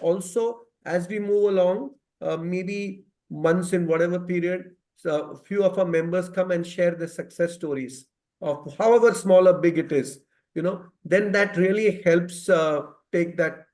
also as we move along, maybe months in whatever period, so a few of our members come and share the success stories of however small or big it is, then that really helps take that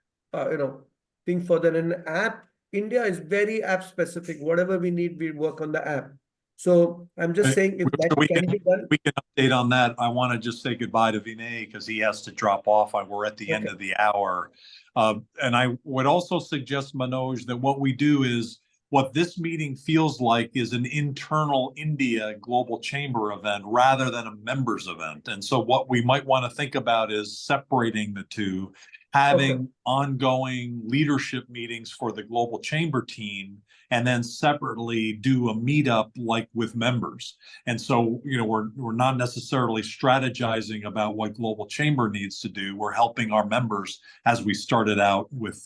thing further. In an app, India is very app specific. Whatever we need, we work on the app. So I'm just saying if that we can be done. we can update on that. I want to just say goodbye to Vinay because he has to drop off. We're at the end of the hour. And I would also suggest, Manoj, that what we do is what this meeting feels like is an internal India Global Chamber event rather than a members event. And so what we might want to think about is separating the two, having ongoing leadership meetings for the Global Chamber team, and then separately do a meetup like with members. And so, we're not necessarily strategizing about what Global Chamber needs to do. We're helping our members, as we started out with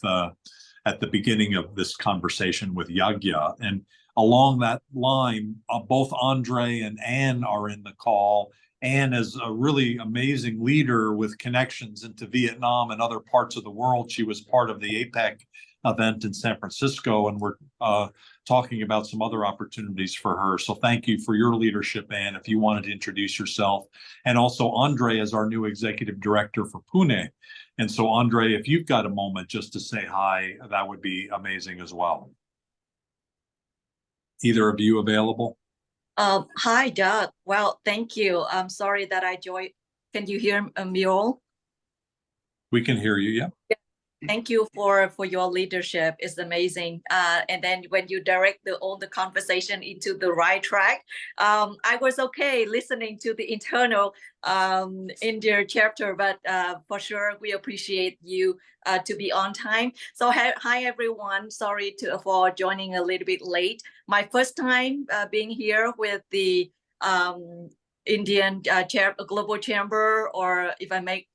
at the beginning of this conversation with Yagya. And along that line, both Andre and Anne are in the call. Anne is a really amazing leader with connections into Vietnam and other parts of the world. She was part of the APEC event in San Francisco, and we're talking about some other opportunities for her. So thank you for your leadership, Anne, if you wanted to introduce yourself. And also Andre is our new executive director for Pune. And so Andre, if you've got a moment just to say hi, that would be amazing as well. Either of you available? Hi, Doug. Well, thank you. I'm sorry that I joined. Can you hear me all? We can hear you, yeah. Thank you for your leadership. It's amazing. And then when you direct all the conversation into the right track, I was okay listening to the internal India chapter, but for sure we appreciate you to be on time. So hi everyone. Sorry for joining a little bit late. My first time being here with the Indian Global Chamber, or if I make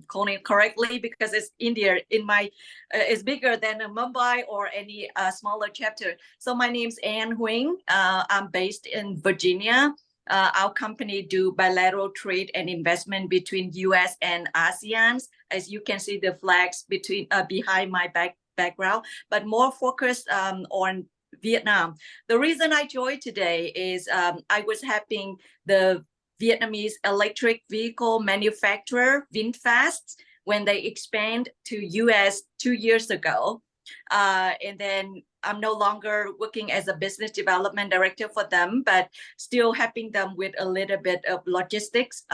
calling it correctly, because it's India it's bigger than Mumbai or any smaller chapter. So my name's Anne Huang. I'm based in Virginia. Our company do bilateral trade and investment between US and ASEAN. As you can see the flags behind my background, but more focused on Vietnam. The reason I joined today is I was helping the Vietnamese electric vehicle manufacturer VinFast when they expand to US 2 years ago. And then I'm no longer working as a business development director for them, but still helping them with a little bit of logistics,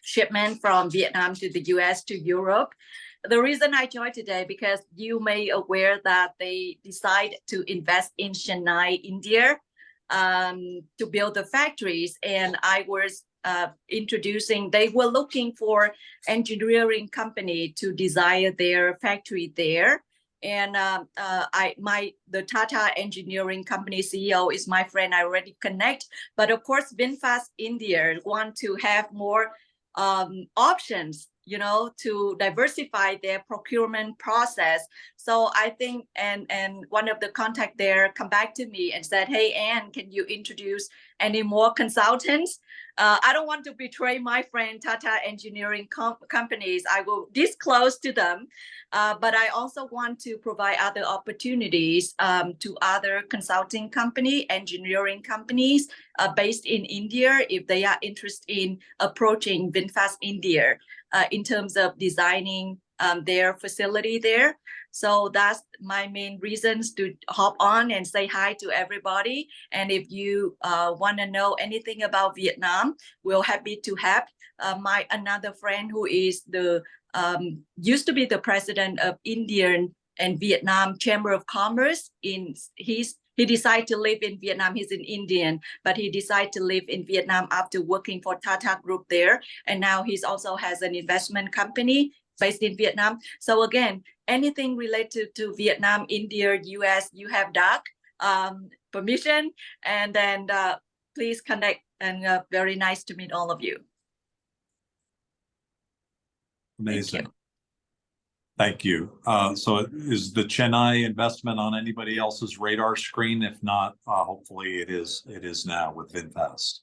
shipment from Vietnam to the US to Europe. The reason I joined today, because you may be aware that they decide to invest in Chennai, India, to build the factories. And I was they were looking for engineering company to design their factory there. And the Tata engineering company CEO is my friend. I already connect, but of course, VinFast India want to have more options, to diversify their procurement process. So I think, and one of the contact there come back to me and said, hey, Anne, can you introduce any more consultants? I don't want to betray my friend Tata engineering companies. I will disclose to them, but I also want to provide other opportunities to other consulting company, engineering companies based in India, if they are interested in approaching VinFast India in terms of designing their facility there. So that's my main reasons to hop on and say hi to everybody. And if you want to know anything about Vietnam, we're happy to have my another friend who is the used to be the president of Indian and Vietnam Chamber of Commerce. He decided to live in Vietnam. He's an Indian, but he decided to live in Vietnam after working for Tata Group there. And now he's also has an investment company based in Vietnam. So again, anything related to Vietnam, India, US, you have Doug permission, and then please connect. And very nice to meet all of you. Amazing. Thank you. So is the Chennai investment on anybody else's radar screen? If not, hopefully it is now with VinFast.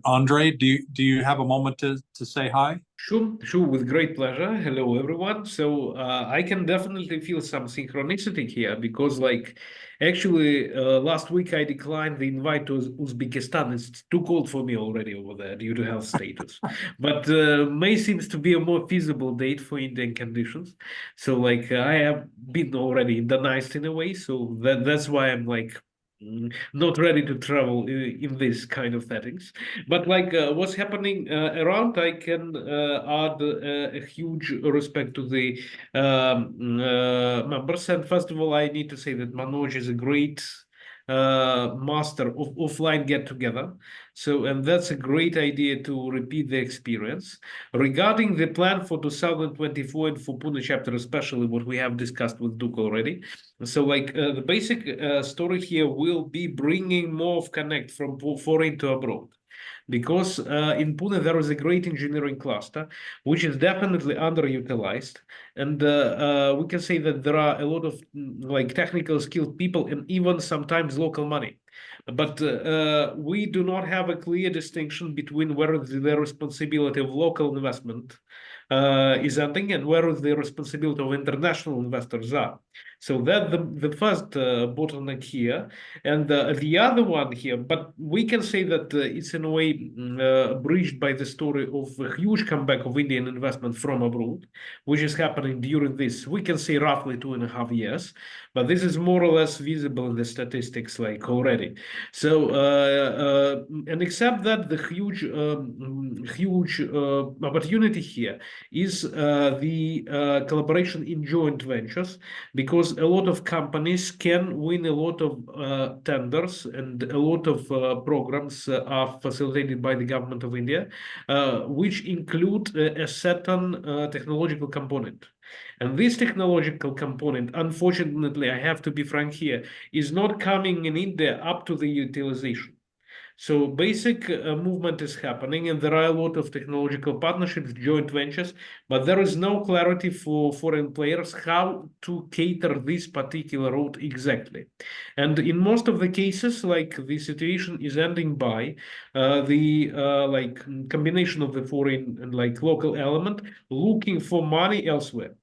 Andre, do you have a moment to say hi? Sure, with great pleasure. Hello, everyone. So I can definitely feel some synchronicity here because, like, actually, last week I declined the invite to Uzbekistan. It's too cold for me already over there due to health status. But May seems to be a more feasible date for Indian conditions. So, like, I have been already Indianized in a way. So that's why I'm like not ready to travel in this kind of settings. But like what's happening around, I can add a huge respect to the members. And first of all, I need to say that Manoj is a great master of offline get together. So, and that's a great idea to repeat the experience. Regarding the plan for 2024 and for Pune chapter, especially what we have discussed with Duke already. So, like the basic story here will be bringing more of connect from foreign to abroad. Because in Pune there is a great engineering cluster, which is definitely underutilized, and we can say that there are a lot of like technical skilled people and even sometimes local money. But we do not have a clear distinction between where the responsibility of local investment is ending and where the responsibility of international investors are. So that the first bottleneck here, and the other one here, but we can say that it's in a way bridged by the story of a huge comeback of Indian investment from abroad, which is happening during this, we can say roughly 2.5 years, but this is more or less visible in the statistics like already. So, and except that the huge opportunity here is the collaboration in joint ventures, because a lot of companies can win a lot of tenders and a lot of programs are facilitated by the government of India, which include a certain technological component. And this technological component, unfortunately, I have to be frank here, is not coming in India up to the utilization. So basic movement is happening, and there are a lot of technological partnerships, joint ventures, but there is no clarity for foreign players how to cater this particular route exactly. And in most of the cases, like the situation is ending by the like combination of the foreign and like local element looking for money elsewhere.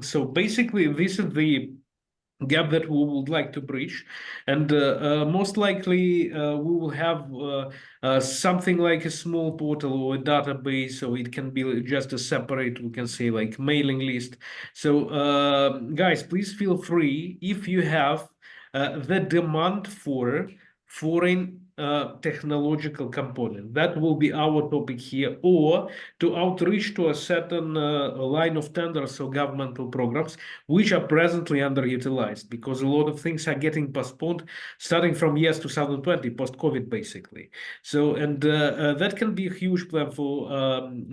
So basically, this is the gap that we would like to bridge, and most likely we will have something like a small portal or a database, so it can be just a separate, we can say, like mailing list. So guys, please feel free if you have the demand for foreign technological component. That will be our topic here, or to outreach to a certain line of tenders or governmental programs which are presently underutilized, because a lot of things are getting postponed starting from years 2020, post-COVID, basically. So, and that can be a huge plan for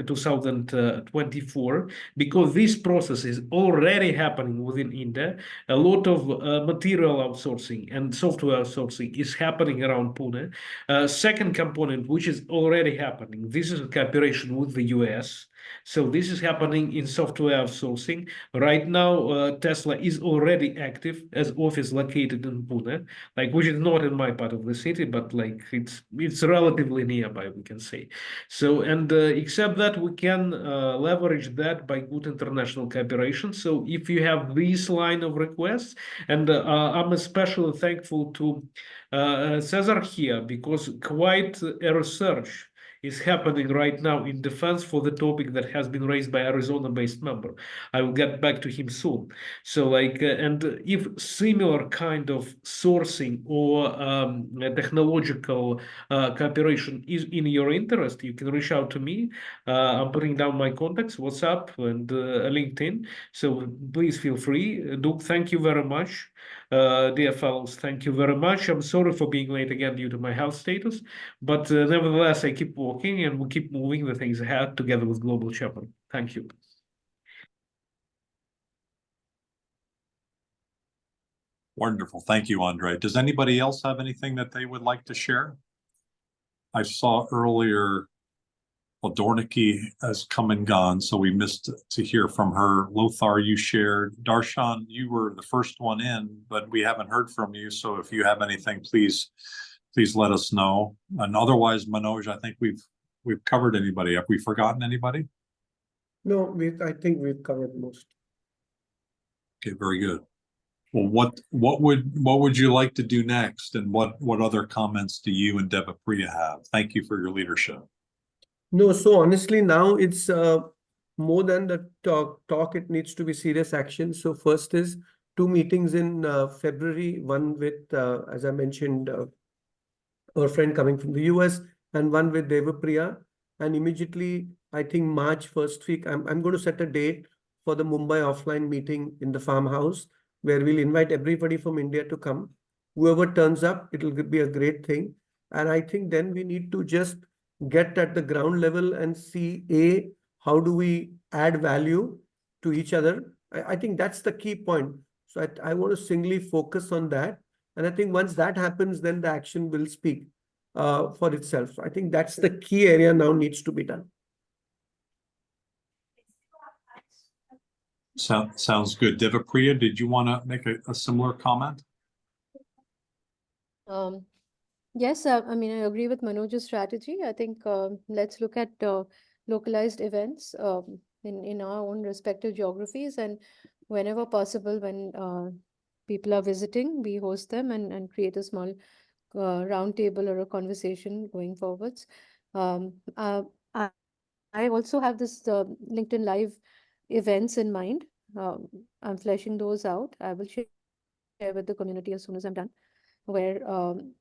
2024, because this process is already happening within India. A lot of material outsourcing and software outsourcing is happening around Pune. Second component, which is already happening, this is a cooperation with the US. So this is happening in software outsourcing. Right now, Tesla is already active as office located in Pune, like which is not in my part of the city, but like it's relatively nearby, we can say. So, and except that we can leverage that by good international cooperation. So if you have this line of requests, and I'm especially thankful to Cesar here, because quite a research is happening right now in defense for the topic that has been raised by Arizona-based member. I will get back to him soon. So like, and if similar kind of sourcing or technological cooperation is in your interest, you can reach out to me. I'm putting down my contacts, WhatsApp and LinkedIn. So please feel free. Duke, thank you very much. Dear fellows, thank you very much. I'm sorry for being late again due to my health status, but nevertheless, I keep walking and we keep moving the things ahead together with Global Shepherd. Thank you. Wonderful. Thank you, Andre. Does anybody else have anything that they would like to share? I saw earlier well, Dornicky has come and gone, so we missed to hear from her. Lothar, you shared. Darshan, you were the first one in, but we haven't heard from you. So if you have anything, please let us know. And otherwise, Manoj, I think we've covered anybody. Have we forgotten anybody? No, I think we've covered most. Okay, very good. Well, what would you like to do next, and what other comments do you and Devapriya have? Thank you for your leadership. No, so honestly, now it's more than the talk. It needs to be serious action. So first is 2 meetings in February, one with, as I mentioned, our friend coming from the US, and one with Devapriya. And immediately, I think March first week, I'm going to set a date for the Mumbai offline meeting in the farmhouse, where we'll invite everybody from India to come. Whoever turns up, it'll be a great thing. And I think then we need to just get at the ground level and see, how do we add value to each other? I think that's the key point. So I want to singly focus on that. And I think once that happens, then the action will speak for itself. So I think that's the key area now needs to be done. Sounds good. Devapriya, did you want to make a similar comment? Yes, I mean, I agree with Manoj's strategy. I think let's look at localized events in our own respective geographies, and whenever possible, when people are visiting, we host them and create a small round table or a conversation going forwards. I also have this LinkedIn Live events in mind. I'm fleshing those out. I will share with the community as soon as I'm done, where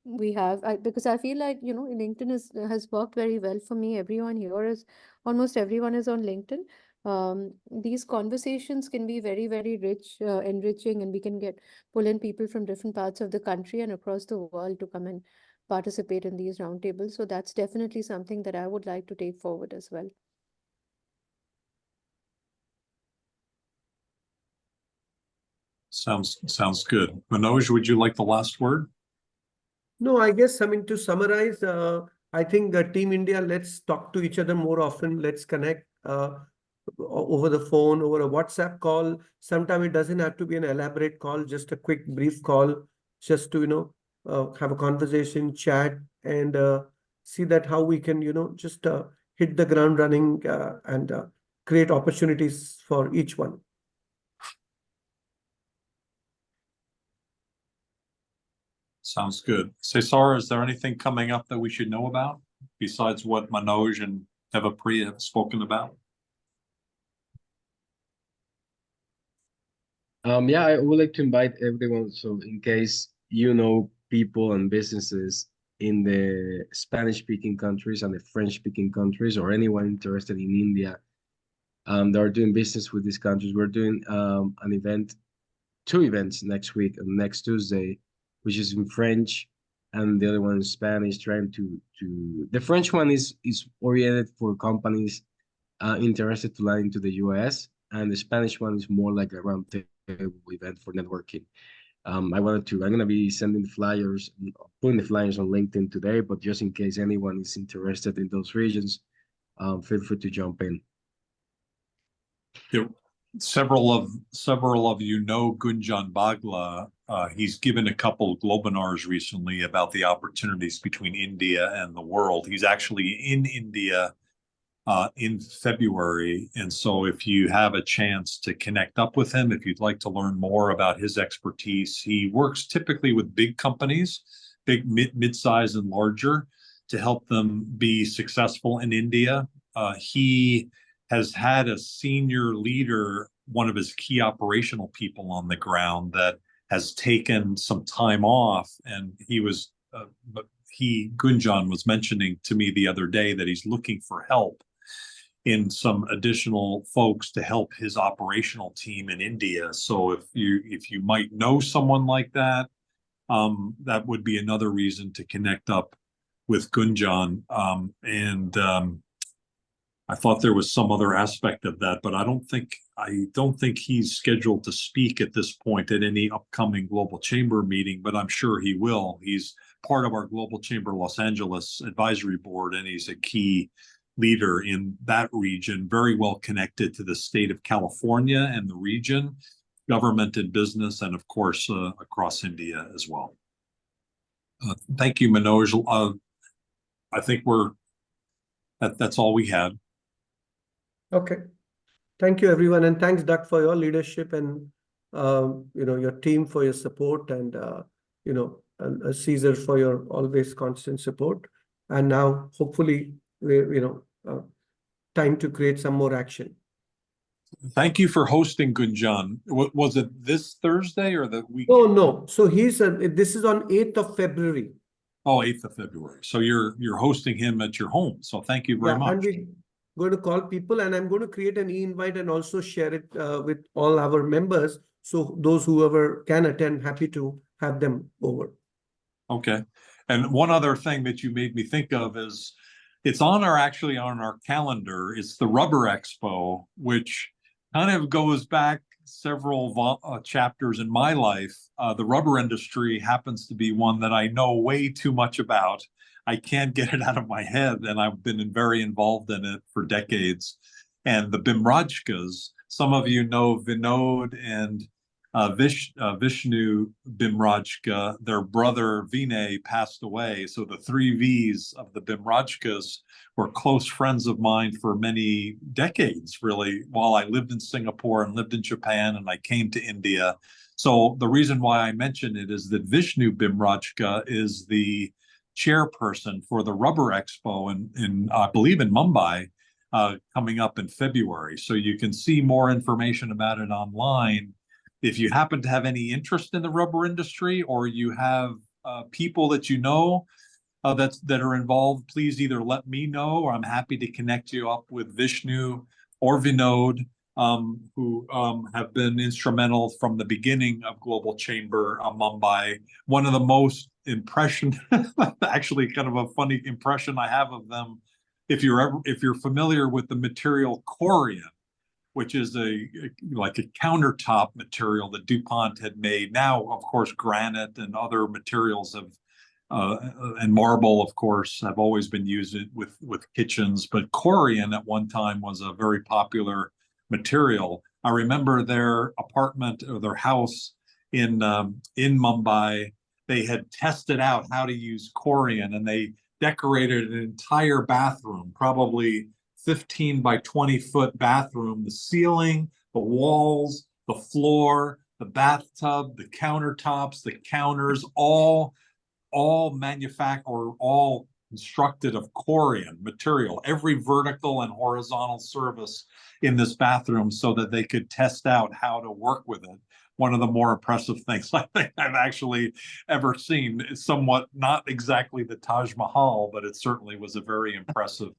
we have, because I feel like, LinkedIn has worked very well for me. Everyone here is, almost everyone is on LinkedIn. These conversations can be very, very rich, enriching, and we can pull in people from different parts of the country and across the world to come and participate in these roundtables. So that's definitely something that I would like to take forward as well. Sounds good. Manoj, would you like the last word? No, I guess, I mean, to summarize, I think Team India, let's talk to each other more often. Let's connect over the phone, over a WhatsApp call. Sometimes it doesn't have to be an elaborate call, just a quick, brief call, just to, have a conversation, chat, and see that how we can, just hit the ground running and create opportunities for each one. Sounds good. Cesar, is there anything coming up that we should know about besides what Manoj and Devapriya have spoken about? Yeah, I would like to invite everyone. So in case people and businesses in the Spanish-speaking countries and the French-speaking countries, or anyone interested in India, that are doing business with these countries, we're doing an event, 2 events next week, next Tuesday, which is in French, and the other one in Spanish. Trying to the French one is oriented for companies interested to land into the US, and the Spanish one is more like a round table event for networking. I'm gonna be sending the flyers, putting the flyers on LinkedIn today, but just in case anyone is interested in those regions, feel free to jump in. Several of you know Gunjan Bagla. He's given a couple of webinars recently about the opportunities between India and the world. He's actually in India in February. And so if you have a chance to connect up with him, if you'd like to learn more about his expertise, he works typically with big companies, big mid-size and larger, to help them be successful in India. He has had a senior leader, one of his key operational people on the ground, that has taken some time off, and Gunjan was mentioning to me the other day that he's looking for help in some additional folks to help his operational team in India. So if you might know someone like that, that would be another reason to connect up with Gunjan. I thought there was some other aspect of that, but I don't think he's scheduled to speak at this point at any upcoming Global Chamber meeting, but I'm sure he will. He's part of our Global Chamber Los Angeles Advisory Board, and he's a key leader in that region, very well connected to the state of California and the region, government and business, and of course, across India as well. Thank you, Manoj. I think that's all we had. Okay. Thank you, everyone. And thanks, Doug, for your leadership and, your team for your support and, Caesar for your always constant support. And now hopefully, time to create some more action. Thank you for hosting, Gunjan. Was it this Thursday or the week? Oh, no. So this is on 8th of February. Oh, 8th of February. So you're hosting him at your home. So thank you very much. And we're going to call people, and I'm going to create an e-invite and also share it with all our members. So those whoever can attend, happy to have them over. Okay. And one other thing that you made me think of is it's actually on our calendar. It's the Rubber Expo, which kind of goes back several chapters in my life. The rubber industry happens to be one that I know way too much about. I can't get it out of my head, and I've been very involved in it for decades. And the Bimrajkas, some of you know Vinod and Vishnu Bimrajka, their brother Vinay passed away. So the 3 V's of the Bimrajkas were close friends of mine for many decades, really, while I lived in Singapore and lived in Japan and I came to India. So the reason why I mention it is that Vishnu Bimrajka is the chairperson for the Rubber Expo in I believe in Mumbai, coming up in February. So you can see more information about it online. If you happen to have any interest in the rubber industry, or you have people that you know that are involved, please either let me know, or I'm happy to connect you up with Vishnu or Vinod, who have been instrumental from the beginning of Global Chamber Mumbai. One of the most actually kind of a funny impression I have of them, if you're familiar with the material corian, which is like a countertop material that DuPont had made. Now, of course, granite and other materials and marble, of course, have always been used with kitchens. But corian at one time was a very popular material. I remember their apartment or their house in Mumbai. They had tested out how to use corian, and they decorated an entire bathroom, probably 15 by 20 foot bathroom, the ceiling, the walls, the floor, the bathtub, the countertops, the counters, all manufactured or all constructed of corian material, every vertical and horizontal surface in this bathroom, so that they could test out how to work with it. One of the more impressive things I think I've actually ever seen. It's somewhat not exactly the Taj Mahal, but it certainly was a very impressive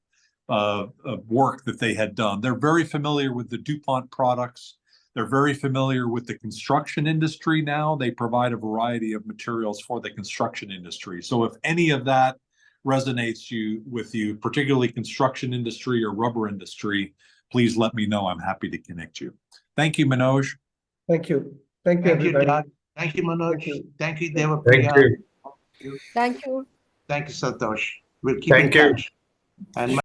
work that they had done. They're very familiar with the DuPont products. They're very familiar with the construction industry now. They provide a variety of materials for the construction industry. So if any of that resonates with you, particularly construction industry or rubber industry, please let me know. I'm happy to connect you. Thank you, Manoj. Thank you. Thank you, everybody. Doug. Thank you, Manoj. Thank you. Thank you, Devapriya. Thank you. Thank you. Thank you, Santosh. We'll keep in Thank you. touch. And